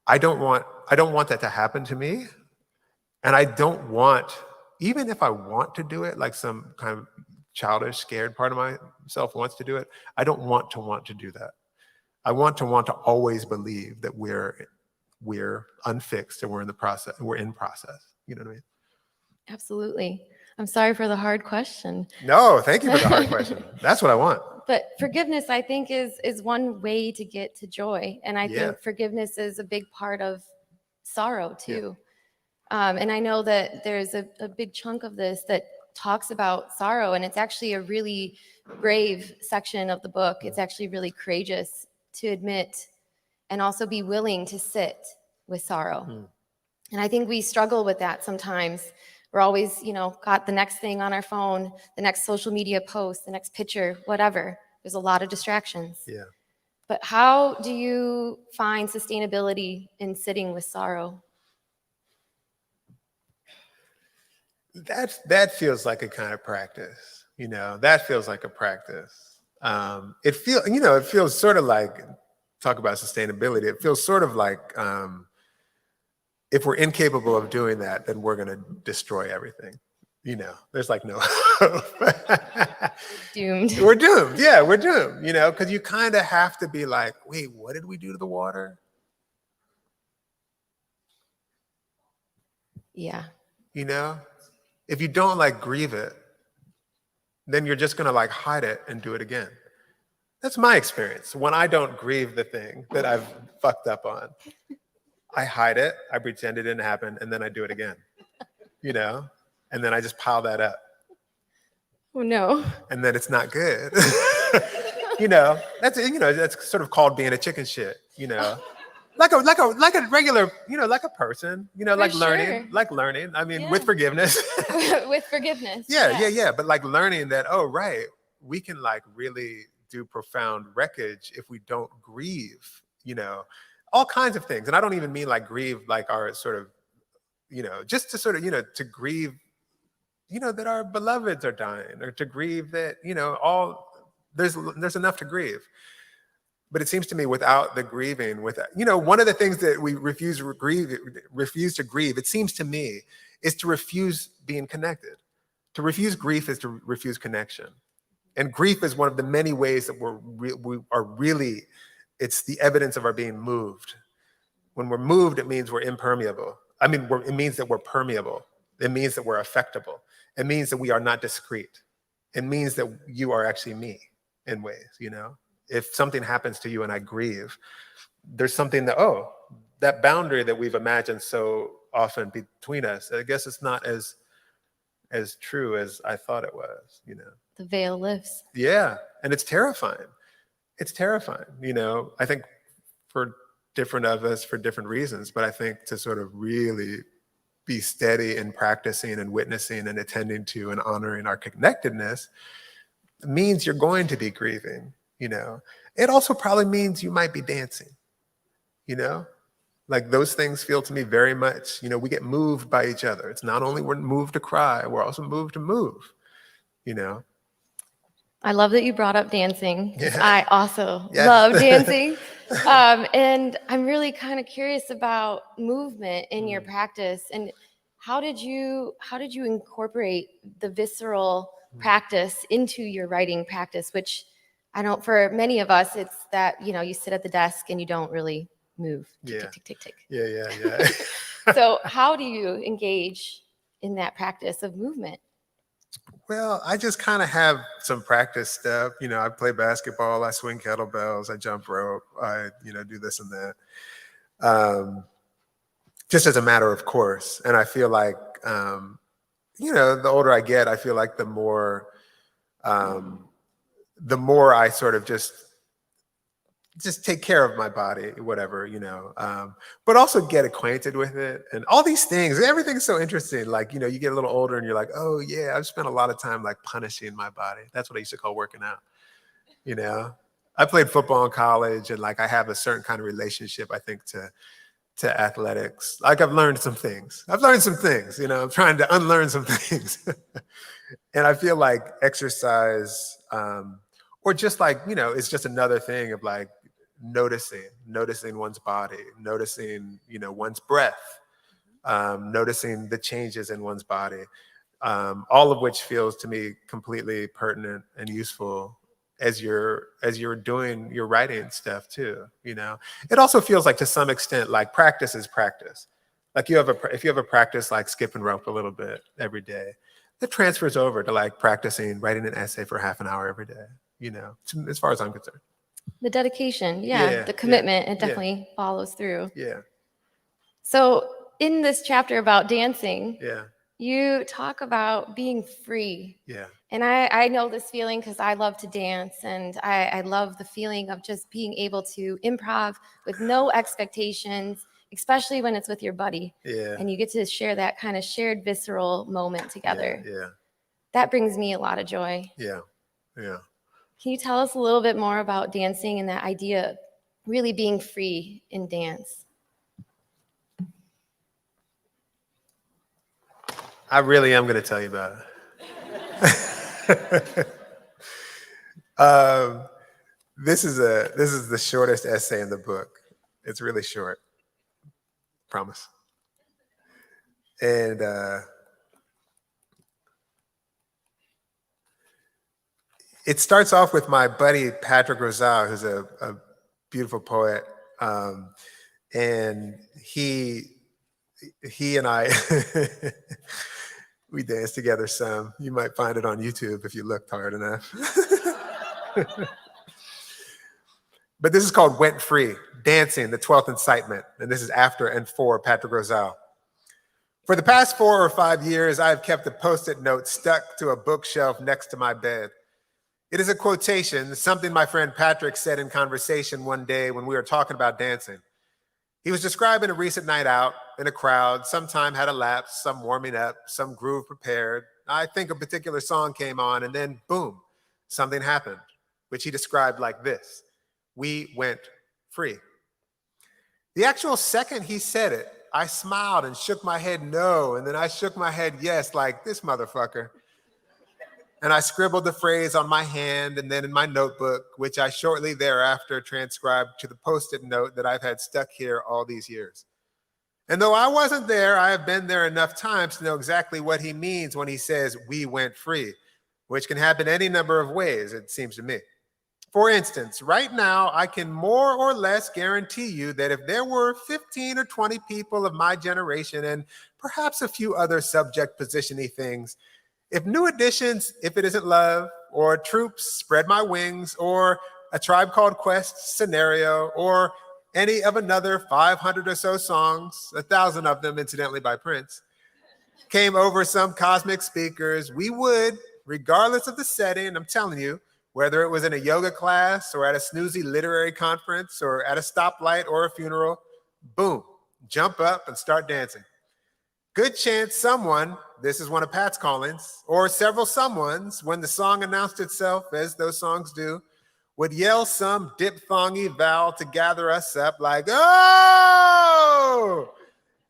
I don't want that to happen to me, and I don't want, even if I want to do it, like some kind of childish, scared part of myself wants to do it, I don't want to do that. I want to always believe that we're unfixed and we're in process. You know what I mean? Absolutely. I'm sorry for the hard question. No, thank you for the hard question. That's what I want. But forgiveness, I think, is one way to get to joy. And I think forgiveness is a big part of sorrow, too. Yeah. And I know that there's a big chunk of this that talks about sorrow, and it's actually a really brave section of the book. It's actually really courageous to admit and also be willing to sit with sorrow. And I think we struggle with that sometimes. We're always, got the next thing on our phone, the next social media post, the next picture, whatever. There's a lot of distractions. Yeah. But how do you find sustainability in sitting with sorrow? That feels like a kind of practice. That feels like a practice. It feels sort of like, talk about sustainability. It feels sort of like, if we're incapable of doing that, then we're going to destroy everything, there's like no hope. Doomed. We're doomed. Yeah, we're doomed, because you kind of have to be like, wait, what did we do to the water? Yeah. If you don't like grieve it, then you're just going to like hide it and do it again. That's my experience. When I don't grieve the thing that I've fucked up on, I hide it, I pretend it didn't happen, and then I do it again, and then I just pile that up. Oh no. And then it's not good. That's sort of called being a chicken shit, like a regular, like a person, like learning, sure. I mean, Yeah. with forgiveness. With forgiveness. Yeah. But like learning that, oh, right, we can like really do profound wreckage if we don't grieve, all kinds of things. And I don't even mean like grieve, like our sort of, just to sort of, to grieve, that our beloveds are dying, or to grieve that, there's enough to grieve. But it seems to me without the grieving, one of the things that we refuse to grieve, it seems to me, is to refuse being connected. To refuse grief is to refuse connection. And grief is one of the many ways that we are really, it's the evidence of our being moved. When we're moved, it means we're impermeable. It means that we're permeable. It means that we're affectable. It means that we are not discrete. It means that you are actually me in ways, If something happens to you and I grieve, there's something that boundary that we've imagined so often between us, I guess it's not as true as I thought it was, The veil lifts. Yeah, and it's terrifying. It's terrifying, I think for different of us for different reasons, but I think to sort of really be steady in practicing and witnessing and attending to and honoring our connectedness means you're going to be grieving, It also probably means you might be dancing, Like those things feel to me very much, we get moved by each other. It's not only we're moved to cry, we're also moved to move, I love that you brought up dancing. Yeah. I also Yes. love dancing. And I'm really kind of curious about movement in your practice. And how did you incorporate the visceral practice into your writing practice, which for many of us, it's that, you sit at the desk and you don't really move. Tick, Yeah. tick, tick, tick, tick. Yeah. So how do you engage in that practice of movement? Well, I just kind of have some practice stuff. I play basketball, I swing kettlebells, I jump rope, I, do this and that. Just as a matter of course. And I feel like, the older I get, I feel like the more I sort of just take care of my body, whatever, but also get acquainted with it and all these things. Everything's so interesting. Like, you get a little older and you're like, oh yeah, I've spent a lot of time like punishing my body. That's what I used to call working out. I played football in college and like I have a certain kind of relationship, I think, to athletics. Like I've learned some things. I'm trying to unlearn some things. And I feel like exercise, or just like, it's just another thing of like noticing one's body, noticing, one's breath, noticing the changes in one's body, all of which feels to me completely pertinent and useful as you're doing your writing stuff too. It also feels like to some extent like practice is practice. Like if you have a practice like skipping rope a little bit every day, that transfers over to like practicing writing an essay for half an hour every day, as far as I'm concerned. The dedication, Yeah, the commitment, yeah, it definitely follows through. Yeah. So in this chapter about dancing, Yeah. you talk about being free. Yeah. And I know this feeling because I love to dance, and I love the feeling of just being able to improv with no expectations, especially when it's with your buddy. Yeah. And you get to share that kind of shared visceral moment together. Yeah. That brings me a lot of joy. Yeah. Can you tell us a little bit more about dancing and that idea of really being free in dance? I really am going to tell you about it. This is the shortest essay in the book. It's really short. Promise. And It starts off with my buddy, Patrick Rosal, who's a beautiful poet. And he and I, we danced together some. You might find it on YouTube if you looked hard enough. But this is called Went Free, Dancing, the 12th Incitement. And this is after and for Patrick Rosal. For the past 4 or 5 years, I've kept a Post-it note stuck to a bookshelf next to my bed. It is a quotation, something my friend Patrick said in conversation one day when we were talking about dancing. He was describing a recent night out in a crowd. Some time had elapsed, some warming up, some groove prepared. I think a particular song came on, and then boom, something happened, which he described like this: we went free. The actual second he said it, I smiled and shook my head no, and then I shook my head yes, like this motherfucker. And I scribbled the phrase on my hand and then in my notebook, which I shortly thereafter transcribed to the Post-it note that I've had stuck here all these years. And though I wasn't there, I have been there enough times to know exactly what he means when he says we went free, which can happen any number of ways, it seems to me. For instance, right now, I can more or less guarantee you that if there were 15 or 20 people of my generation and perhaps a few other subject position-y things, if New Editions, If It Isn't Love, or Troops, Spread My Wings, or A Tribe Called Quest, Scenario, or any of another 500 or so songs, 1,000 of them incidentally by Prince, came over some cosmic speakers, we would, regardless of the setting, I'm telling you, whether it was in a yoga class or at a snoozy literary conference or at a stoplight or a funeral, boom, jump up and start dancing. Good chance someone, this is one of Pat's callings, or several someones, when the song announced itself, as those songs do, would yell some diphthongy vowel to gather us up like, oh!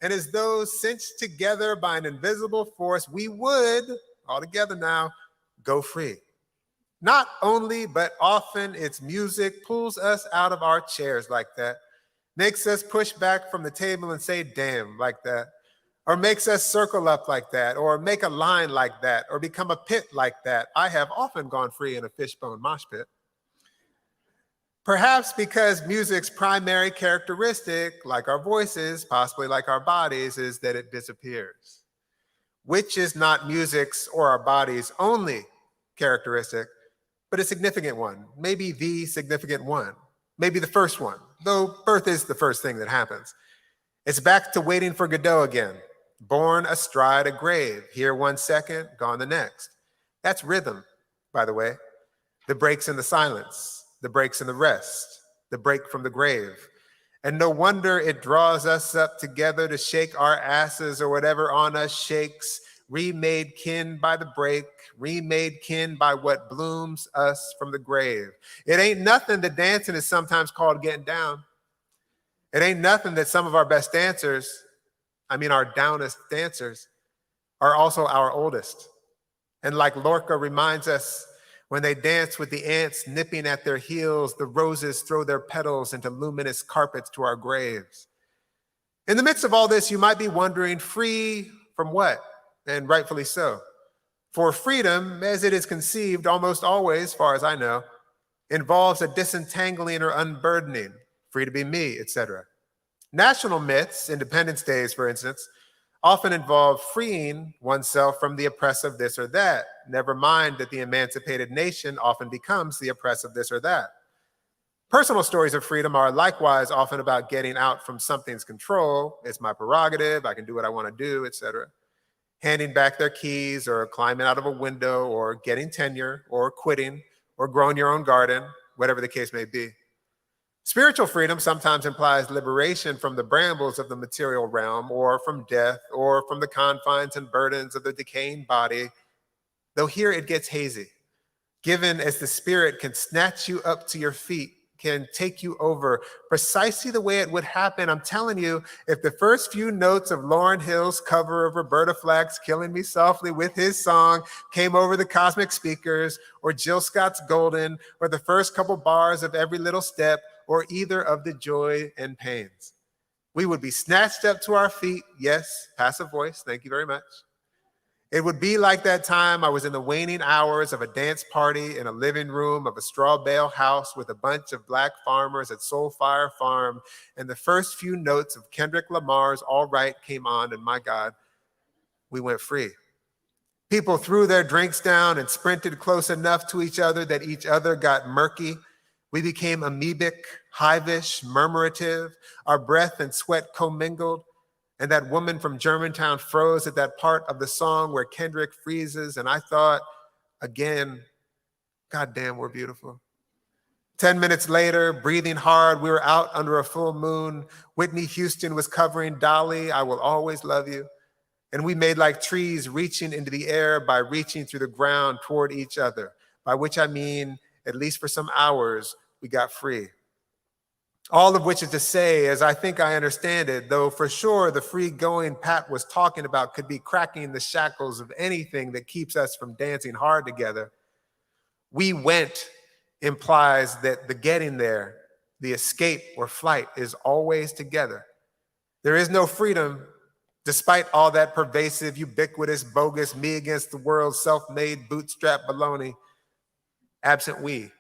And as though cinched together by an invisible force, we would, all together now, go free. Not only, but often its music pulls us out of our chairs like that, makes us push back from the table and say, damn, like that, or makes us circle up like that, or make a line like that, or become a pit like that. I have often gone free in a fishbone mosh pit. Perhaps because music's primary characteristic, like our voices, possibly like our bodies, is that it disappears, which is not music's or our body's only characteristic, but a significant one, maybe the significant one, maybe the first one, though birth is the first thing that happens. It's back to waiting for Godot again, born astride a grave, here 1 second, gone the next. That's rhythm, by the way. The breaks in the silence, the breaks in the rest, the break from the grave. And no wonder it draws us up together to shake our asses or whatever on us shakes, remade kin by the break, remade kin by what blooms us from the grave. It ain't nothing that dancing is sometimes called getting down. It ain't nothing that some of our best dancers, our downest dancers, are also our oldest. And like Lorca reminds us, when they dance with the ants nipping at their heels, the roses throw their petals into luminous carpets to our graves. In the midst of all this, you might be wondering, free from what? And rightfully so. For freedom, as it is conceived almost always, as far as I know, involves a disentangling or unburdening, free to be me, etc. National myths, Independence Days, for instance, often involve freeing oneself from the oppressive this or that. Never mind that the emancipated nation often becomes the oppressive this or that. Personal stories of freedom are likewise often about getting out from something's control. It's my prerogative, I can do what I want to do, etc. Handing back their keys or climbing out of a window or getting tenure or quitting or growing your own garden, whatever the case may be. Spiritual freedom sometimes implies liberation from the brambles of the material realm or from death or from the confines and burdens of the decaying body, though here it gets hazy, given as the spirit can snatch you up to your feet, can take you over precisely the way it would happen. I'm telling you, if the first few notes of Lauryn Hill's cover of Roberta Flack's Killing Me Softly with his song came over the cosmic speakers, or Jill Scott's Golden, or the first couple bars of Every Little Step, or either of the Joy and Pains, we would be snatched up to our feet. Yes, passive voice, thank you very much. It would be like that time I was in the waning hours of a dance party in a living room of a straw bale house with a bunch of black farmers at Soulfire Farm, and the first few notes of Kendrick Lamar's All Right came on, and my God, we went free. People threw their drinks down and sprinted close enough to each other that each other got murky. We became amoebic, hivish, murmurative. Our breath and sweat commingled. And that woman from Germantown froze at that part of the song where Kendrick freezes. And I thought, again, God damn, we're beautiful. 10 minutes later, breathing hard, we were out under a full moon. Whitney Houston was covering Dolly, I Will Always Love You. And we made like trees reaching into the air by reaching through the ground toward each other, by which I mean, at least for some hours, we got free. All of which is to say, as I think I understand it, though for sure the free going Pat was talking about could be cracking the shackles of anything that keeps us from dancing hard together, we went implies that the getting there, the escape or flight is always together. There is no freedom despite all that pervasive, ubiquitous, bogus, me against the world, self-made, bootstrap baloney, absent we.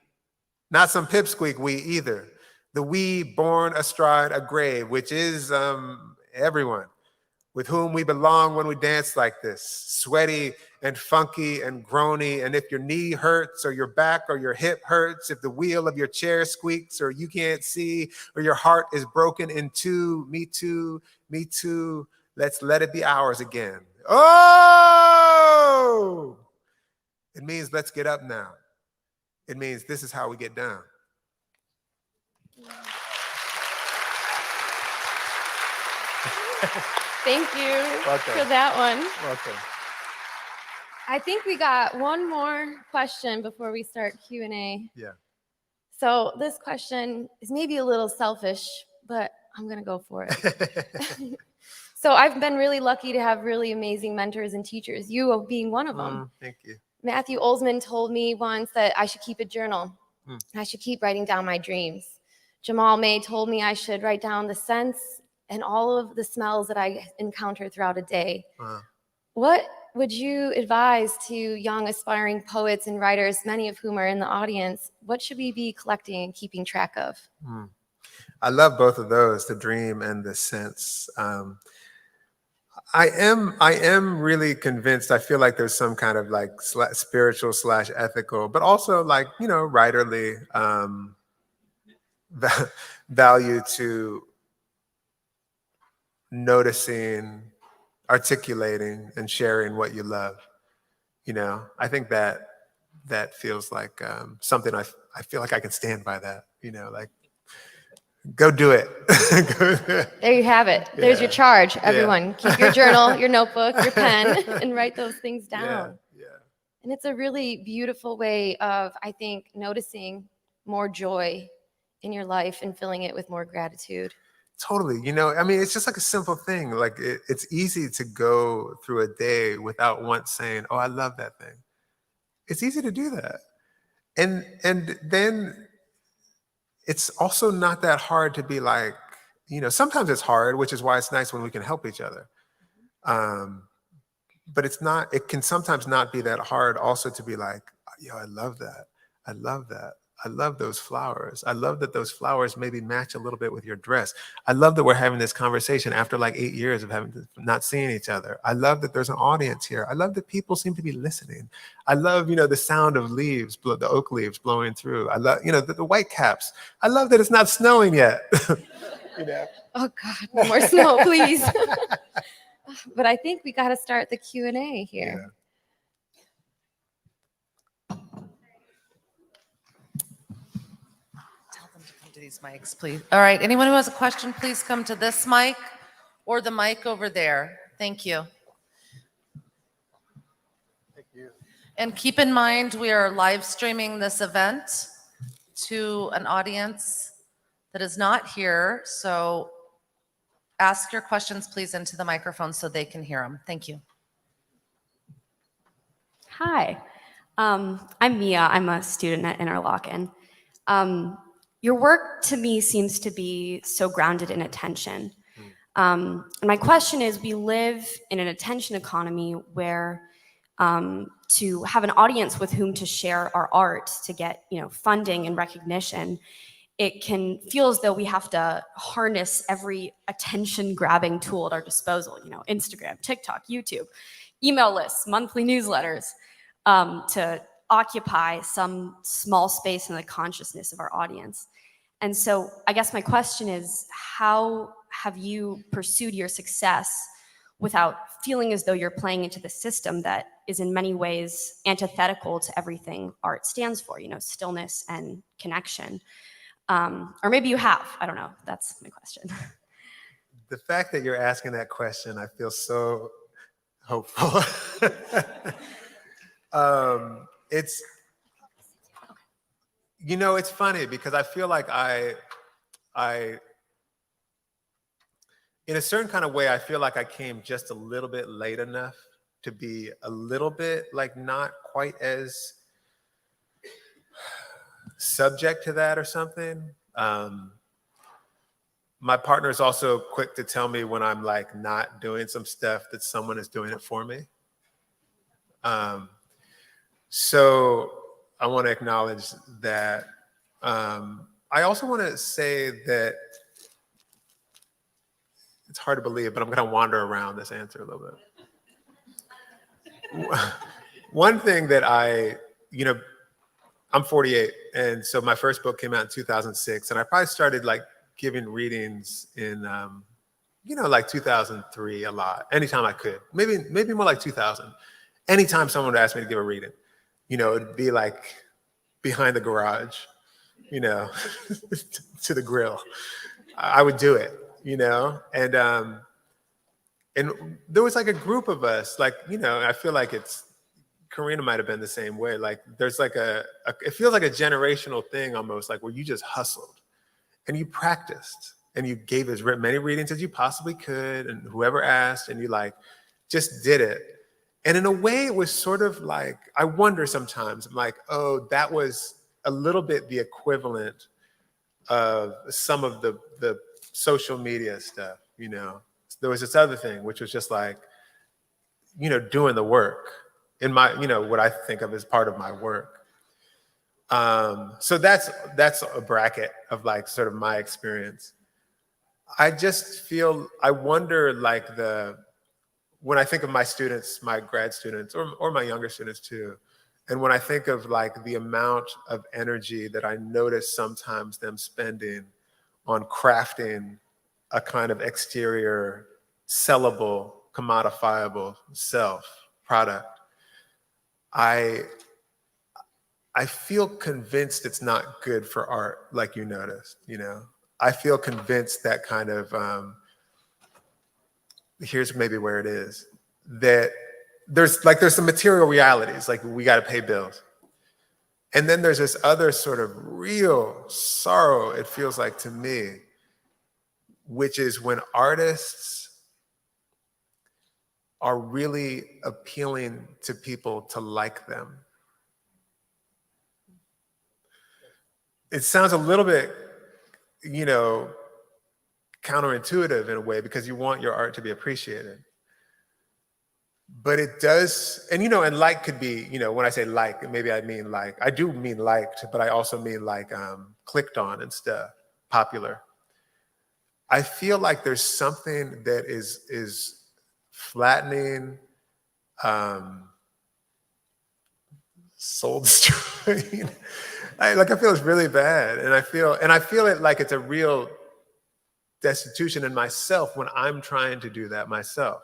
Not some pipsqueak we either. The we born astride a grave, which is everyone with whom we belong when we dance like this, sweaty and funky and groany. And if your knee hurts or your back or your hip hurts, if the wheel of your chair squeaks or you can't see or your heart is broken in two, me too, let's let it be ours again. Oh! It means let's get up now. It means this is how we get down. Thank you Welcome. for that one. Welcome. I think we got one more question before we start Q&A. Yeah. So this question is maybe a little selfish, but I'm going to go for it. So I've been really lucky to have really amazing mentors and teachers, you being one of them. Thank you. Matthew Olsman told me once that I should keep a journal. I should keep writing down my dreams. Jamal May told me I should write down the scents and all of the smells that I encounter throughout a day. What would you advise to young aspiring poets and writers, many of whom are in the audience? What should we be collecting and keeping track of? I love both of those, the dream and the sense. I am really convinced. I feel like there's some kind of like spiritual / ethical, but also like, you know, writerly value to noticing, articulating, and sharing what you love. You know, I think that feels like something I feel like I can stand by that, you know, like, go do it. There you have it. There's your charge, everyone. Keep your journal, your notebook, your pen, and write those things down. And it's a really beautiful way of, I think, noticing more joy in your life and filling it with more gratitude. Totally. You know, I mean, it's just like a simple thing. Like it's easy to go through a day without once saying, oh, I love that thing. It's easy to do that. And then it's also not that hard to be like, you know, sometimes it's hard, which is why it's nice when we can help each other. But it can sometimes not be that hard also to be like, yo, I love that. I love that. I love those flowers. I love that those flowers maybe match a little bit with your dress. I love that we're having this conversation after like 8 years of not seeing each other. I love that there's an audience here. I love that people seem to be listening. I love, you know, the sound of leaves, the oak leaves blowing through. I love, you know, the white caps. I love that it's not snowing yet. You know? Oh God, no more snow, please. But I think we got to start the Q&A here. Yeah. These mics, please. All right, anyone who has a question, please come to this mic or the mic over there. Thank you. Thank you. And keep in mind, we are live streaming this event to an audience that is not here. So ask your questions, please, into the microphone so they can hear them. Thank you. Hi, I'm Mia. I'm a student at Interlochen. Your work to me seems to be so grounded in attention. And my question is, we live in an attention economy where to have an audience with whom to share our art, to get, funding and recognition, it can feel as though we have to harness every attention-grabbing tool at our disposal, Instagram, TikTok, YouTube, email lists, monthly newsletters, to occupy some small space in the consciousness of our audience. And so I guess my question is, how have you pursued your success without feeling as though you're playing into the system that is in many ways antithetical to everything art stands for, stillness and connection? Or maybe you have, I don't know. That's my question. The fact that you're asking that question, I feel so hopeful. It's funny because I feel like I, in a certain kind of way, I feel like I came just a little bit late enough to be a little bit like not quite as subject to that or something. My partner is also quick to tell me when I'm like not doing some stuff that someone is doing it for me. So I want to acknowledge that. I also want to say that it's hard to believe, but I'm going to wander around this answer a little bit. One thing that I'm 48, and so my first book came out in 2006, and I probably started like giving readings in, like 2003 a lot, anytime I could, maybe more like 2000. Anytime someone would ask me to give a reading, it'd be like behind the garage, to the grill. I would do it, and there was like a group of us, like, I feel like Karina might have been the same way. Like there's like it feels like a generational thing almost, like where you just hustled and you practiced and you gave as many readings as you possibly could, and whoever asked, and you like just did it. And in a way it was sort of like, I wonder sometimes, I'm like, oh, that was a little bit the equivalent of some of the social media stuff, There was this other thing, which was just like, doing the work in my, what I think of as part of my work. So that's a bracket of like sort of my experience. I just I wonder like when I think of my students, my grad students, or my younger students too, and when I think of like the amount of energy that I notice sometimes them spending on crafting a kind of exterior, sellable, commodifiable self product, I feel convinced it's not good for art, like you noticed, I feel convinced that kind of, here's maybe where it is, that there's some material realities, like we got to pay bills. And then there's this other sort of real sorrow, it feels like to me, which is when artists are really appealing to people to like them. It sounds a little bit, counterintuitive in a way, because you want your art to be appreciated. But it does, and and like could be, when I say like, maybe I mean like, I do mean liked, but I also mean like clicked on and stuff, popular. I feel like there's something that is flattening, soul destroying. I feel it's really bad, and I feel it like it's a real destitution in myself when I'm trying to do that myself.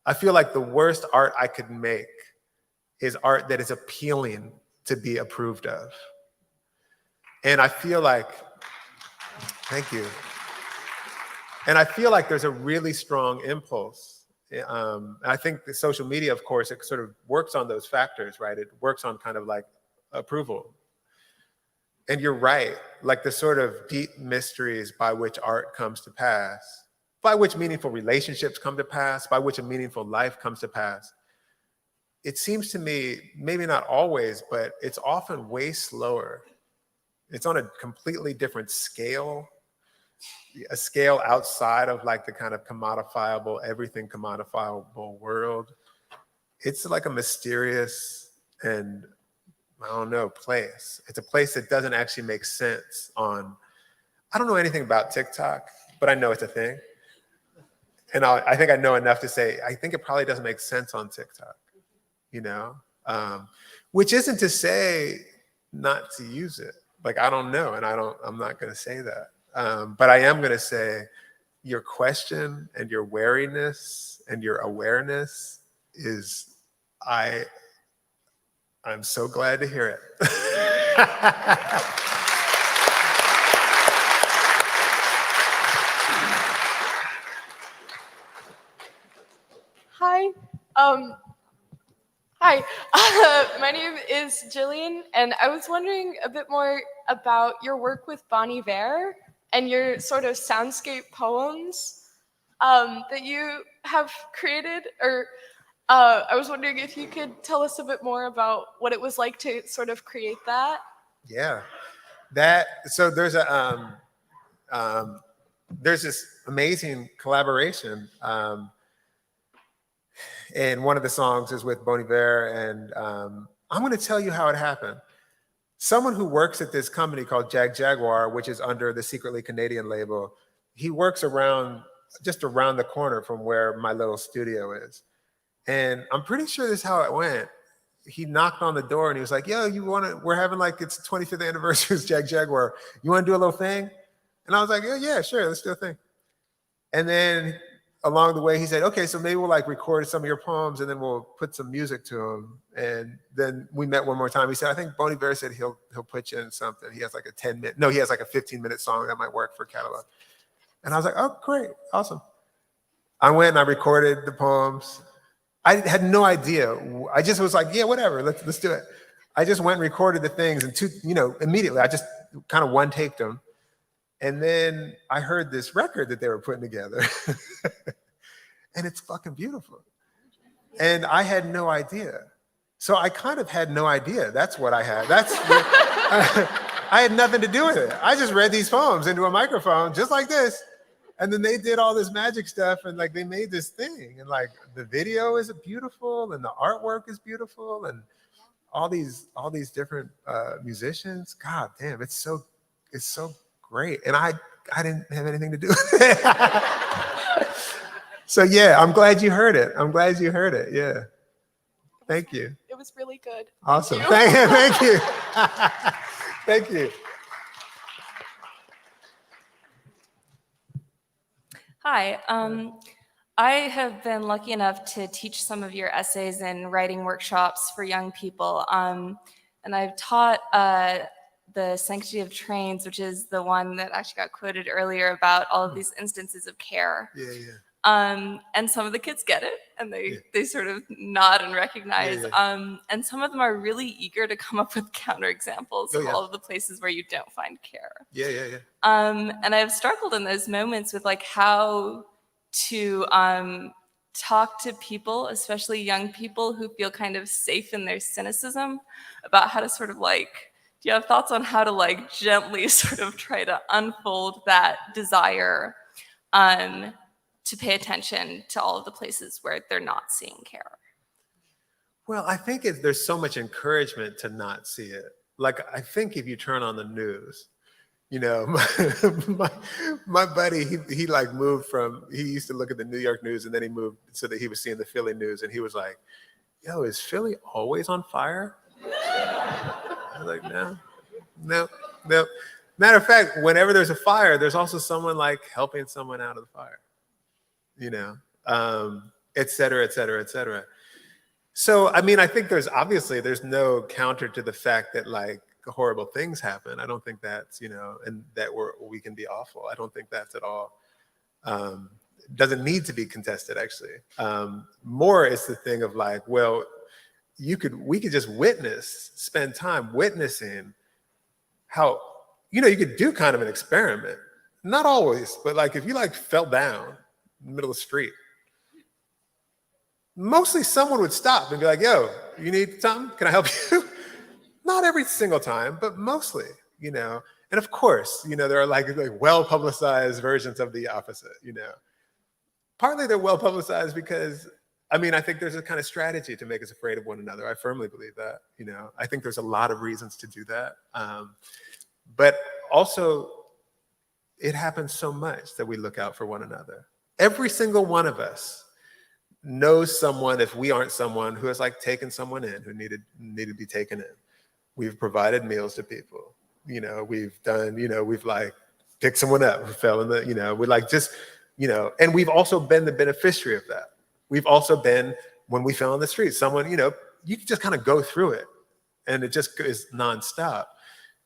I feel like the worst art I could make is art that is appealing to be approved of. And I feel like, thank you. And I feel like there's a really strong impulse. I think the social media, of course, it sort of works on those factors, right? It works on kind of like approval. And you're right, like the sort of deep mysteries by which art comes to pass, by which meaningful relationships come to pass, by which a meaningful life comes to pass. It seems to me, maybe not always, but it's often way slower. It's on a completely different scale, a scale outside of like the kind of commodifiable, everything commodifiable world. it's like a mysterious and, I don't know, place. It's a place that doesn't actually make sense on, I don't know anything about TikTok, but I know it's a thing. And I think I know enough to say, I think it probably doesn't make sense on TikTok, you know? Which isn't to say not to use it. Like, I don't know, and I'm not gonna say that. But I am gonna say your question and your wariness and your awareness is, I'm so glad to hear it. Hi. My name is Jillian, and I was wondering a bit more about your work with Bon Iver and your sort of soundscape poems that you have created. Or I was wondering if you could tell us a bit more about what it was like to sort of create that. Yeah, so there's this amazing collaboration. And one of the songs is with Bon Iver, and I'm going to tell you how it happened. Someone who works at this company called Jaguar, which is under the Secretly Canadian label, he works just around the corner from where my little studio is. And I'm pretty sure this is how it went. He knocked on the door and he was like, yo, we're having like, it's the 25th anniversary of Jaguar. You want to do a little thing? And I was like, yeah, sure, let's do a thing. And then along the way, he said, okay, so maybe we'll like record some of your poems and then we'll put some music to them. And then we met one more time. He said, I think Bon Iver said he'll put you in something. He has like a 15-minute song that might work for Catalog. And I was like, oh, great, awesome. I went and I recorded the poems. I had no idea. I just was like, yeah, whatever, let's do it. I just went and recorded the things and immediately I just kind of one-taked them. And then I heard this record that they were putting together and it's fucking beautiful. And I had no idea. So I kind of had no idea. That's what I had. I had nothing to do with it. I just read these poems into a microphone just like this. And then they did all this magic stuff and like they made this thing. And like the video is beautiful and the artwork is beautiful and all these different musicians. God damn, it's so great. And I didn't have anything to do with it. So yeah, I'm glad you heard it. Yeah. Thank you. It was really good. Awesome. Thank you. Thank you. Thank you. Hi. I have been lucky enough to teach some of your essays and writing workshops for young people. And I've taught the Sanctity of Trains, which is the one that actually got quoted earlier about all of these instances of care. Yeah. And some of the kids get it and they sort of nod and recognize. And some of them are really eager to come up with counterexamples of all of the places where you don't find care. Yeah. And I've struggled in those moments with like how to talk to people, especially young people who feel kind of safe in their cynicism, about how to sort of like, do you have thoughts on how to like gently sort of try to unfold that desire to pay attention to all of the places where they're not seeing care? Well, I think there's so much encouragement to not see it. Like, I think if you turn on the news, my buddy, he like moved he used to look at the New York news and then he moved so that he was seeing the Philly news and he was like, yo, is Philly always on fire? I was like, no. Matter of fact, whenever there's a fire, there's also someone like helping someone out of the fire, et cetera, et cetera, et cetera. So, I mean, I think there's no counter to the fact that like horrible things happen. I don't think that's, and that we can be awful. I don't think that's at all. Doesn't need to be contested, actually. More it's the thing of like, well, we could just spend time witnessing how, you could do kind of an experiment. Not always, but like if you like fell down in the middle of the street, mostly someone would stop and be like, yo, you need something? Can I help you? Not every single time, but mostly, And of course, there are like well-publicized versions of the opposite, Partly they're well-publicized because I mean, I think there's a kind of strategy to make us afraid of one another. I firmly believe that, I think there's a lot of reasons to do that. But also, it happens so much that we look out for one another. Every single one of us knows someone, if we aren't someone, who has like taken someone in who needed to be taken in. We've provided meals to people. We've done, we've like picked someone up who fell in the, we like just, and we've also been the beneficiary of that. We've also been, when we fell on the street, someone, you can just kind of go through it and it just is nonstop.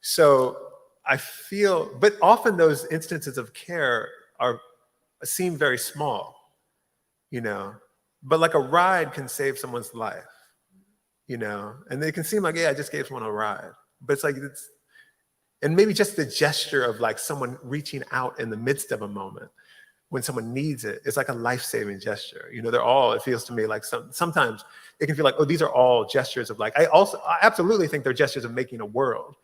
So I feel, but often those instances of care seem very small, but like a ride can save someone's life, and they can seem like, yeah, I just gave someone a ride, but it's like, and maybe just the gesture of like someone reaching out in the midst of a moment when someone needs it, it's like a life-saving gesture. It feels to me like sometimes it can feel like, oh, these are all gestures of like, I absolutely think they're gestures of making a world.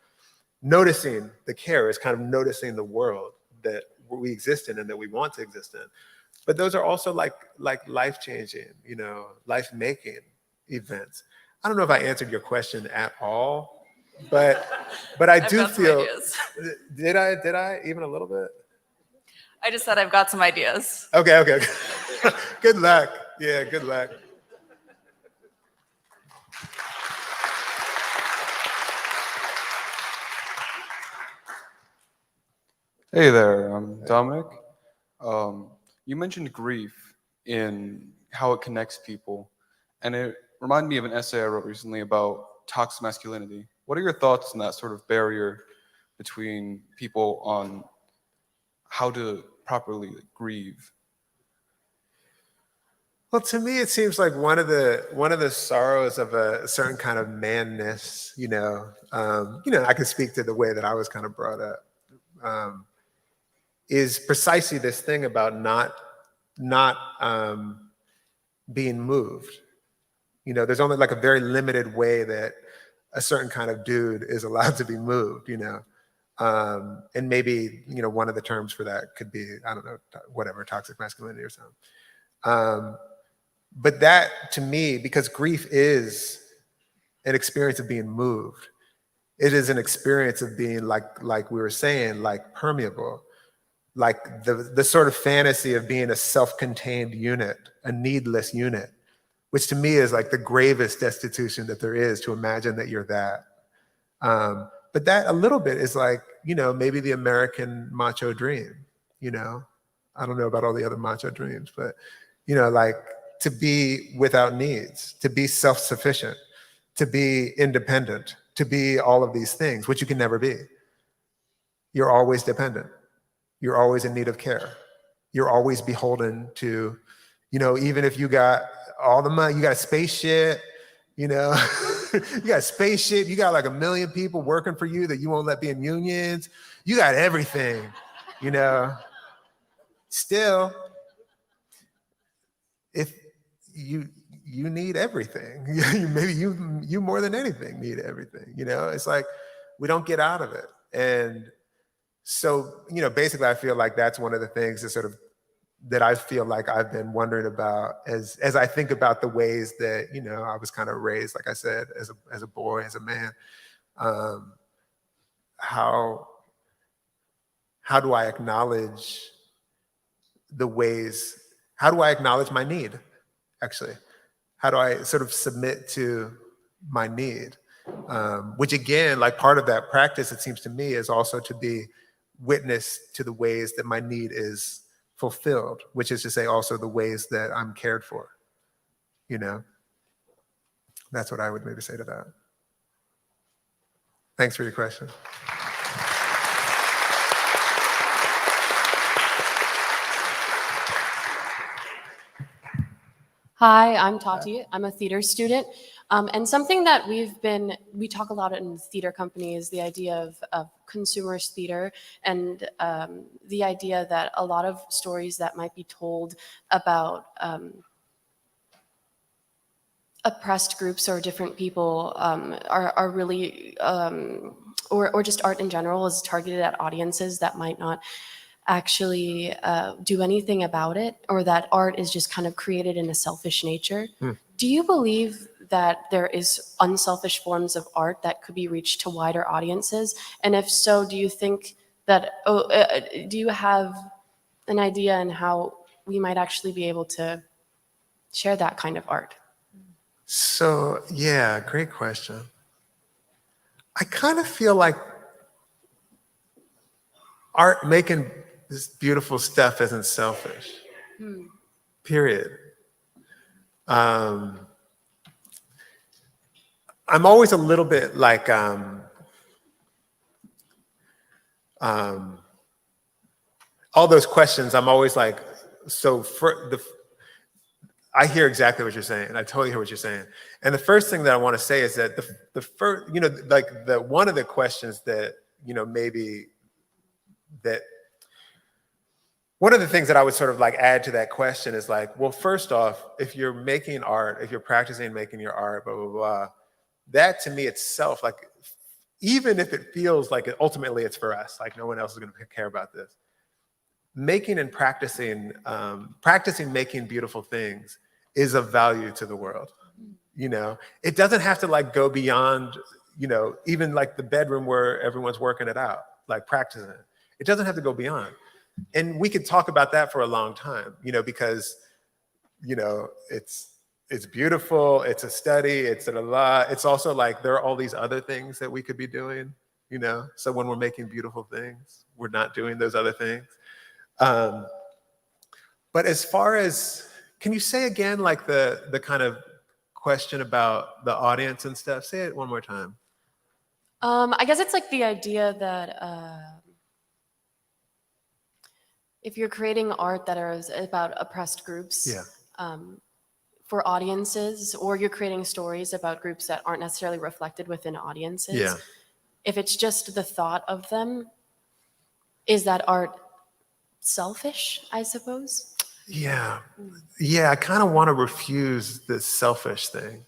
Noticing the care is kind of noticing the world that we exist in and that we want to exist in. But those are also like life-changing, life-making events. I don't know if I answered your question at all, but I do feel. Did I even a little bit? I just said I've got some ideas. Okay. Good luck. Yeah, good luck. Hey there, I'm Dominic. You mentioned grief in how it connects people, and it reminded me of an essay I wrote recently about toxic masculinity. What are your thoughts on that sort of barrier between people on how to properly grieve? Well, to me, it seems like one of the sorrows of a certain kind of manness, I can speak to the way that I was kind of brought up. Is precisely this thing about not being moved. There's only like a very limited way that a certain kind of dude is allowed to be moved, and maybe, one of the terms for that could be, I don't know, whatever, toxic masculinity or something. But that, to me, because grief is an experience of being moved, it is an experience of being like we were saying, like permeable. Like the sort of fantasy of being a self-contained unit, a needless unit, which to me is like the gravest destitution that there is, to imagine that you're that. But that a little bit is like, maybe the American macho dream, I don't know about all the other macho dreams, but, like to be without needs, to be self-sufficient, to be independent, to be all of these things, which you can never be. You're always dependent. You're always in need of care. You're always beholden to, even if you got all the money, you got a spaceship, you got a spaceship, you got like 1 million people working for you that you won't let be in unions. You got everything, Still, if you need everything, maybe you more than anything need everything, It's like we don't get out of it. And so, basically, I feel like that's one of the things that I feel like I've been wondering about as I think about the ways that, I was kind of raised, like I said, as a boy, as a man. How do I acknowledge how do I acknowledge my need, actually? How do I sort of submit to my need? Which again, like part of that practice, it seems to me, is also to be witness to the ways that my need is fulfilled, which is to say also the ways that I'm cared for, That's what I would maybe say to that. Thanks for your question. Hi, I'm Tati. I'm a theater student. And something that we talk a lot in theater company is the idea of consumerist theater, and the idea that a lot of stories that might be told about oppressed groups or different people are really, or just art in general, is targeted at audiences that might not actually do anything about it, or that art is just kind of created in a selfish nature. Do you believe that there is unselfish forms of art that could be reached to wider audiences? And if so, do you think that, do you have an idea on how we might actually be able to share that kind of art? So, yeah, great question. I kind of feel like art, making this beautiful stuff, isn't selfish, period. I'm always a little bit like, all those questions, I'm always like, I hear exactly what you're saying. I totally hear what you're saying. And the first thing that I want to say is that the first, one of the questions that, maybe that, one of the things that I would sort of like add to that question is like, well, first off, if you're making art, if you're practicing making your art, blah, blah, blah, that to me itself, like, even if it feels like ultimately it's for us, like no one else is going to care about this, making and practicing making beautiful things is of value to the world. It doesn't have to like go beyond, even like the bedroom where everyone's working it out, like practicing it. It doesn't have to go beyond. And we could talk about that for a long time, because, it's beautiful, it's a study, it's a lot. It's also like there are all these other things that we could be doing, So when we're making beautiful things, we're not doing those other things. But as far as, can you say again, like the kind of question about the audience and stuff? Say it one more time. I guess it's like the idea that if you're creating art that is about oppressed groups, for audiences, or you're creating stories about groups that aren't necessarily reflected within audiences, if it's just the thought of them, is that art selfish, I suppose? Yeah, I kind of want to refuse the selfish thing.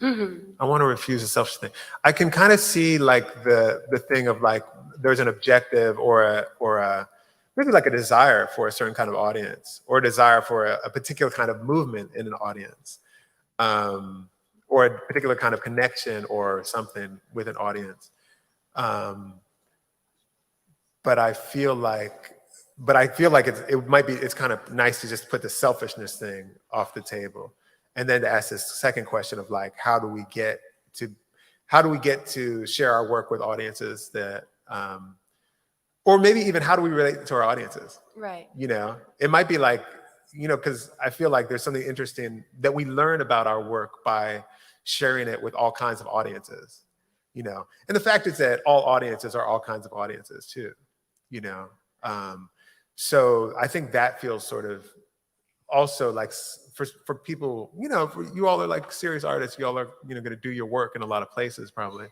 I want to refuse the selfish thing. I can kind of see like the thing of like, there's an objective or a maybe like a desire for a certain kind of audience, or a desire for a particular kind of movement in an audience, or a particular kind of connection or something with an audience. But I feel like it's kind of nice to just put the selfishness thing off the table, and then to ask this second question of like, how do we get to share our work with audiences that, or maybe even how do we relate to our audiences? Right. It might be like, because I feel like there's something interesting that we learn about our work by sharing it with all kinds of audiences, and the fact is that all audiences are all kinds of audiences too, so I think that feels sort of also like for people, you all are like serious artists, you all are, going to do your work in a lot of places probably.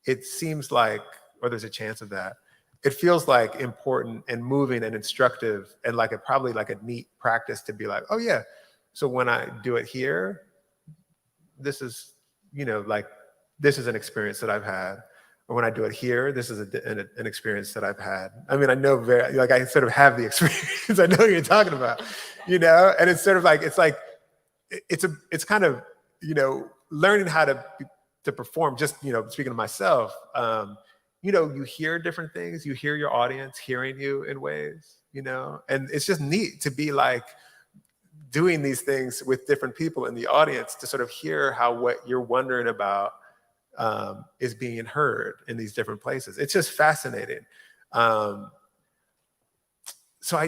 It seems like, or there's a chance of that. It feels like important and moving and instructive and like probably like a neat practice to be like, oh yeah, so when I do it here, this is, like, this is an experience that I've had. Or when I do it here, this is an experience that I've had. I mean, I know I sort of have the experience. I know what you're talking about, and it's sort of like, it's kind of, learning how to perform, just, speaking of myself, you hear different things, you hear your audience hearing you in ways, and it's just neat to be like doing these things with different people in the audience to sort of hear how what you're wondering about is being heard in these different places. It's just fascinating. So I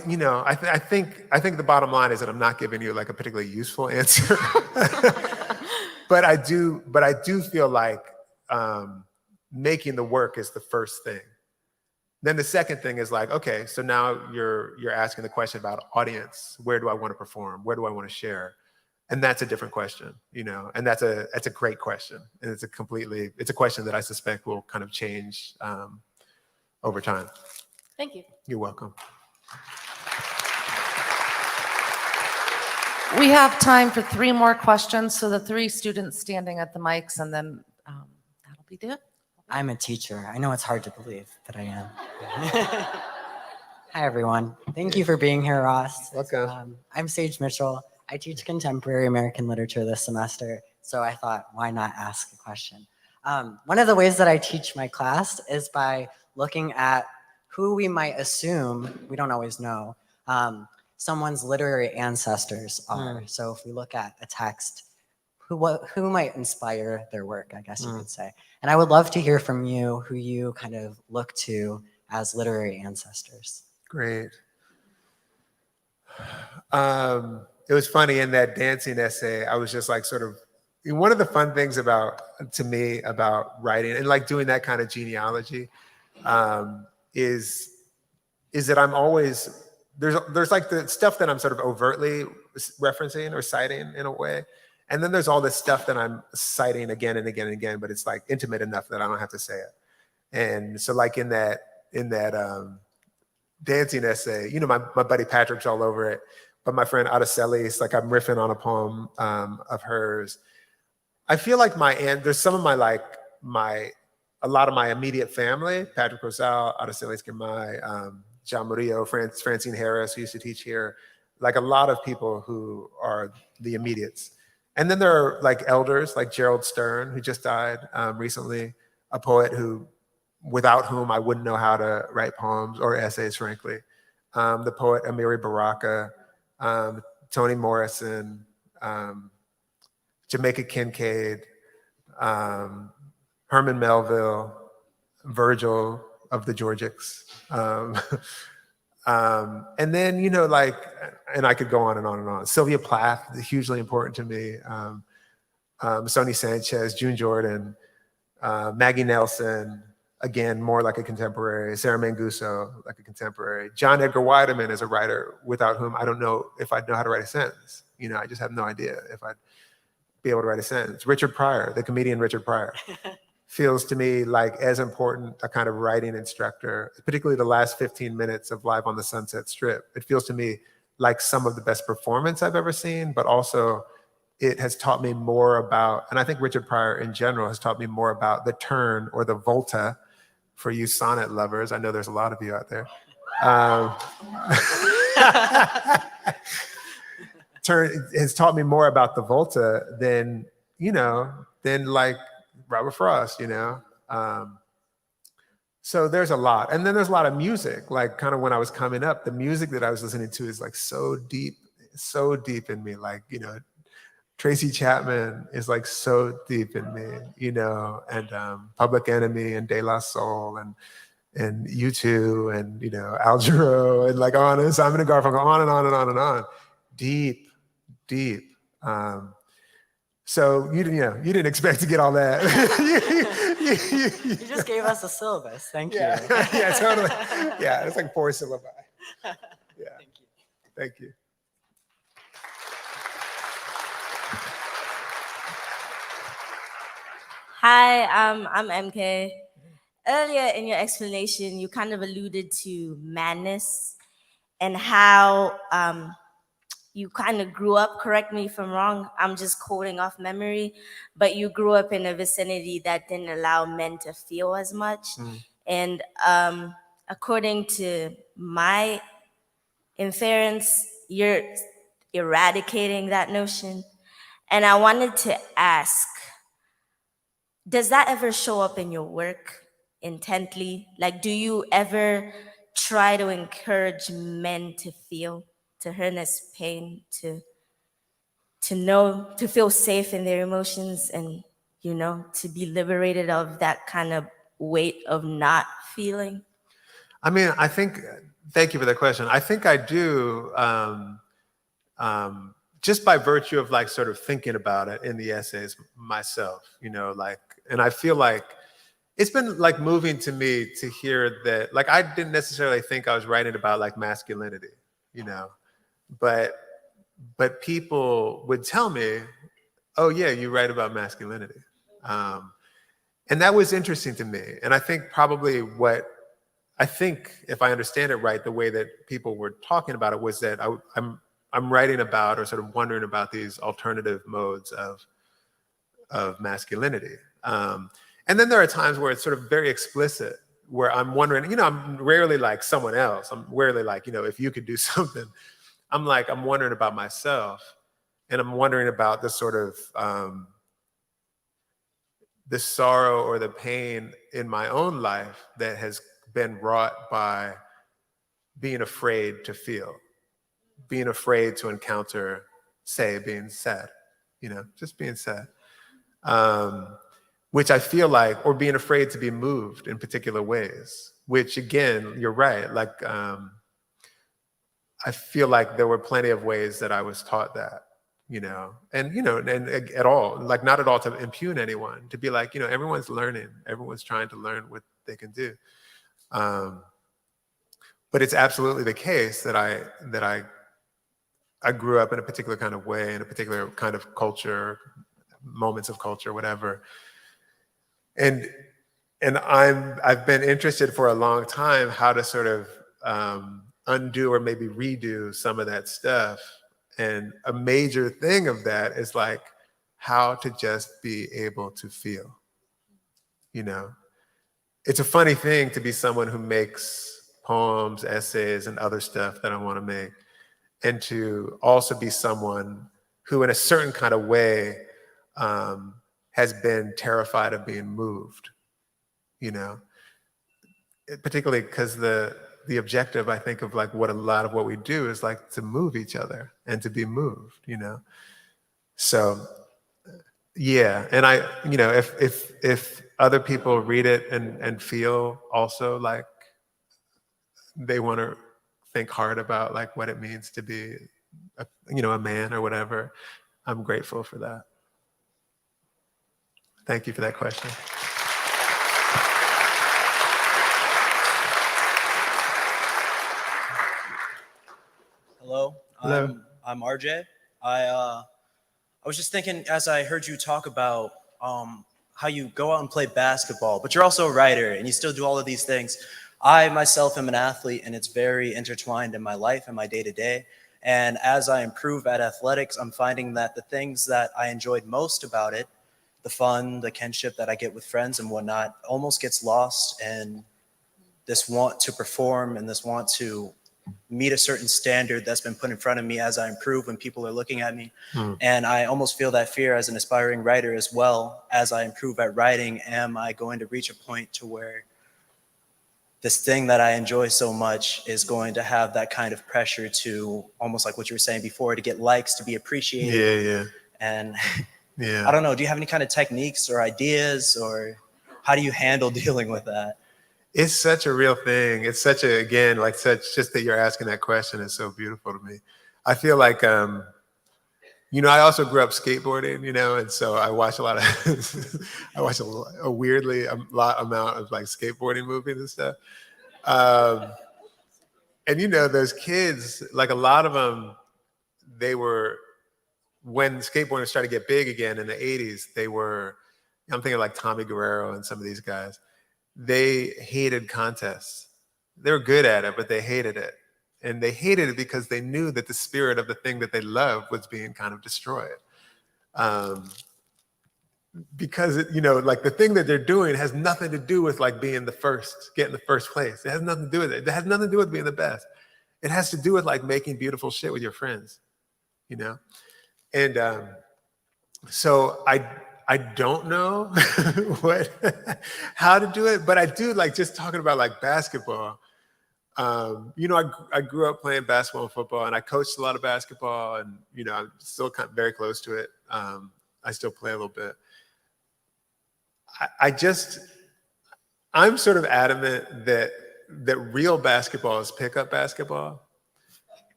think the bottom line is that I'm not giving you like a particularly useful answer, but I do feel like making the work is the first thing. Then the second thing is like, okay, so now you're asking the question about audience. Where do I want to perform? Where do I want to share? And that's a different question, and that's a great question. And it's a question that I suspect will kind of change over time. Thank you. You're welcome. We have time for 3 more questions. So the 3 students standing at the mics, and then that'll be it. I'm a teacher. I know it's hard to believe that I am. Hi, everyone. Thank you for being here, Ross. Welcome. I'm Sage Mitchell. I teach contemporary American literature this semester, so I thought, why not ask a question? One of the ways that I teach my class is by looking at who we might assume, we don't always know, someone's literary ancestors are. So if we look at a text, who might inspire their work, I guess you could say. And I would love to hear from you who you kind of look to as literary ancestors. Great. It was funny in that dancing essay, I was just like sort of, one of the fun things to me about writing and like doing that kind of genealogy is that I'm always, there's like the stuff that I'm sort of overtly referencing or citing in a way. And then there's all this stuff that I'm citing again and again and again, but it's like intimate enough that I don't have to say it. And so like in that dancing essay, you know, my buddy Patrick's all over it, but my friend Auditorium, like I'm riffing on a poem of hers. I feel like there's some of a lot of my immediate family, Patrick Rosal, Auditorium Girmay, John Murillo, Francine Harris, who used to teach here, like a lot of people who are the immediates. And then there are like elders like Gerald Stern, who just died recently, a poet without whom I wouldn't know how to write poems or essays, frankly. The poet Amiri Baraka, Toni Morrison, Jamaica Kincaid, Herman Melville, Virgil of the Georgics. And then, you know, like, and I could go on and on and on. Sylvia Plath, hugely important to me. Sonny Sanchez, June Jordan, Maggie Nelson, again, more like a contemporary. Sarah Manguso, like a contemporary. John Edgar Wideman is a writer without whom I don't know if I'd know how to write a sentence. You know, I just have no idea if I'd be able to write a sentence. Richard Pryor, the comedian Richard Pryor, feels to me like as important a kind of writing instructor, particularly the last 15 minutes of Live on the Sunset Strip. It feels to me like some of the best performance I've ever seen, but also it has taught me more about, and I think Richard Pryor in general has taught me more about the turn or the volta for you sonnet lovers. I know there's a lot of you out there. Has taught me more about the volta than like Robert Frost, you know? So there's a lot. And then there's a lot of music, like kind of when I was coming up, the music that I was listening to is like so deep in me. Like, you know, Tracy Chapman is like so deep in me, you know, and Public Enemy and De La Soul and U2 and, you know, Al Jarreau and like on and Simon and Garfunkel, on and on and on and on. Deep. So you didn't expect to get all that. You just gave us a syllabus. Thank you. Yeah, totally. Yeah, it's like 4 syllabi. Yeah. Thank you. Hi, I'm MK. Earlier in your explanation, you kind of alluded to madness and how you kind of grew up, correct me if I'm wrong, I'm just quoting off memory, but you grew up in a vicinity that didn't allow men to feel as much. And according to my inference, you're eradicating that notion. And I wanted to ask, does that ever show up in your work intently? Like, do you ever try to encourage men to feel, to harness pain, to know, to feel safe in their emotions and, you know, to be liberated of that kind of weight of not feeling? I mean, thank you for that question. I think I do, just by virtue of like sort of thinking about it in the essays myself, you know, like, and I feel like it's been like moving to me to hear that, like, I didn't necessarily think I was writing about like masculinity, you know, but people would tell me, oh yeah, you write about masculinity. And that was interesting to me. And I think probably if I understand it right, the way that people were talking about it was that I'm writing about or sort of wondering about these alternative modes of masculinity. And then there are times where it's sort of very explicit, where I'm wondering, I'm rarely like someone else. I'm rarely like, if you could do something, I'm wondering about myself, and I'm wondering about the sort of, the sorrow or the pain in my own life that has been wrought by being afraid to feel, being afraid to encounter, say, being sad, just being sad. Which I feel like, or being afraid to be moved in particular ways, which again, you're right. Like, I feel like there were plenty of ways that I was taught that, and at all, like not at all to impugn anyone, to be like, everyone's learning, everyone's trying to learn what they can do. But it's absolutely the case that I grew up in a particular kind of way, in a particular kind of culture, moments of culture, whatever. And I've been interested for a long time how to sort of undo or maybe redo some of that stuff. And a major thing of that is like how to just be able to feel. It's a funny thing to be someone who makes poems, essays, and other stuff that I want to make, and to also be someone who in a certain kind of way has been terrified of being moved, particularly because the objective, I think, of like what a lot of what we do is like to move each other and to be moved, So yeah, and if other people read it and feel also like they want to think hard about like what it means to be a man or whatever, I'm grateful for that. Thank you for that question. Hello. Hello. I'm RJ. I was just thinking as I heard you talk about how you go out and play basketball, but you're also a writer and you still do all of these things. I myself am an athlete, and it's very intertwined in my life and my day-to-day. And as I improve at athletics, I'm finding that the things that I enjoyed most about it, the fun, the kinship that I get with friends and whatnot, almost gets lost in this want to perform and this want to meet a certain standard that's been put in front of me as I improve when people are looking at me. And I almost feel that fear as an aspiring writer as well. As I improve at writing, am I going to reach a point to where this thing that I enjoy so much is going to have that kind of pressure to, almost like what you were saying before, to get likes, to be appreciated? Yeah. And Yeah. I don't know, do you have any kind of techniques or ideas, or how do you handle dealing with that? It's such a real thing. It's such a, again, like such, just that you're asking that question is so beautiful to me. I feel like, I also grew up skateboarding, and so I watch a lot of, I watch a weirdly a lot amount of like skateboarding movies and stuff. And those kids, like a lot of them, they were, when skateboarding started to get big again in the 80s, they were, I'm thinking like Tommy Guerrero and some of these guys, they hated contests. They were good at it, but they hated it. And they hated it because they knew that the spirit of the thing that they loved was being kind of destroyed. Because, like the thing that they're doing has nothing to do with like being the first, getting the first place. It has nothing to do with it. It has nothing to do with being the best. It has to do with like making beautiful shit with your friends, And so I don't know how to do it, but I do like just talking about like basketball. I grew up playing basketball and football, and I coached a lot of basketball, and I'm still kind of very close to it. I still play a little bit. I'm sort of adamant that real basketball is pickup basketball.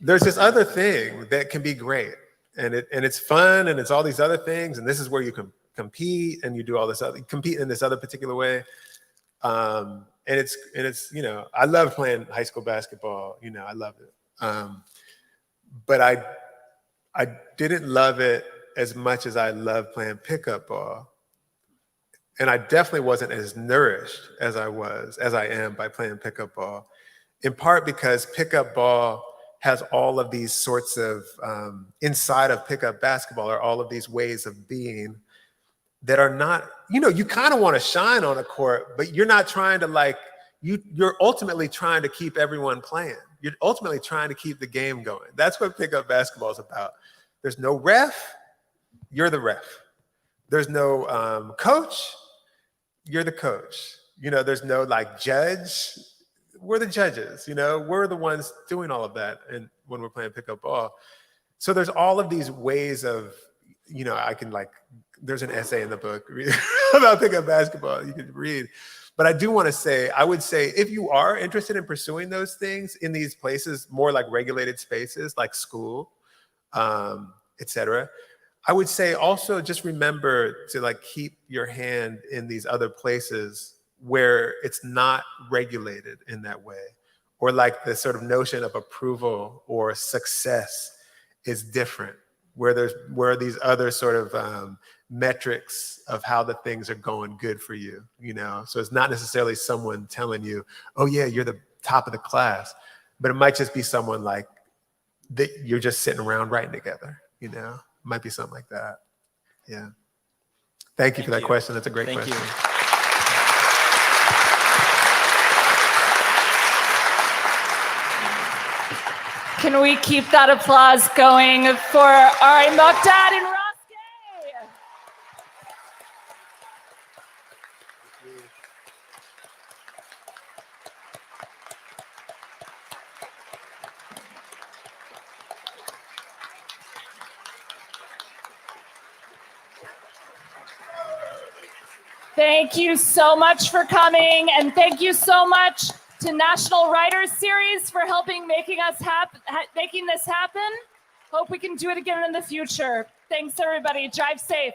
There's this other thing that can be great. And it's fun, and it's all these other things, and this is where you can compete, and you do all this other, compete in this other particular way. And it's I love playing high school basketball. I loved it. But I didn't love it as much as I love playing pickup ball. And I definitely wasn't as nourished as I am by playing pickup ball. In part because pickup ball has all of these sorts of, inside of pickup basketball are all of these ways of being that are not, you kind of want to shine on a court, but you're not trying to like, you're ultimately trying to keep everyone playing. You're ultimately trying to keep the game going. That's what pickup basketball is about. There's no ref, you're the ref. There's no coach, you're the coach. There's no like judge, we're the judges. We're the ones doing all of that. And when we're playing pickup ball. So there's all of these ways of, I can like, there's an essay in the book about pickup basketball you can read. But I do want to say, I would say if you are interested in pursuing those things in these places, more like regulated spaces like school, etc., I would say also just remember to like keep your hand in these other places where it's not regulated in that way, or like the sort of notion of approval or success is different, where these other sort of metrics of how the things are going good for you, So it's not necessarily someone telling you, oh yeah, you're the top of the class, but it might just be someone like that you're just sitting around writing together, It might be something like that. Yeah. Thank you for that question. That's a great question. Can we keep that applause going for Ari Muqdad and Roske? Thank you so much for coming, and thank you so much to National Writers Series for helping making this happen. Hope we can do it again in the future. Thanks, everybody. Drive safe.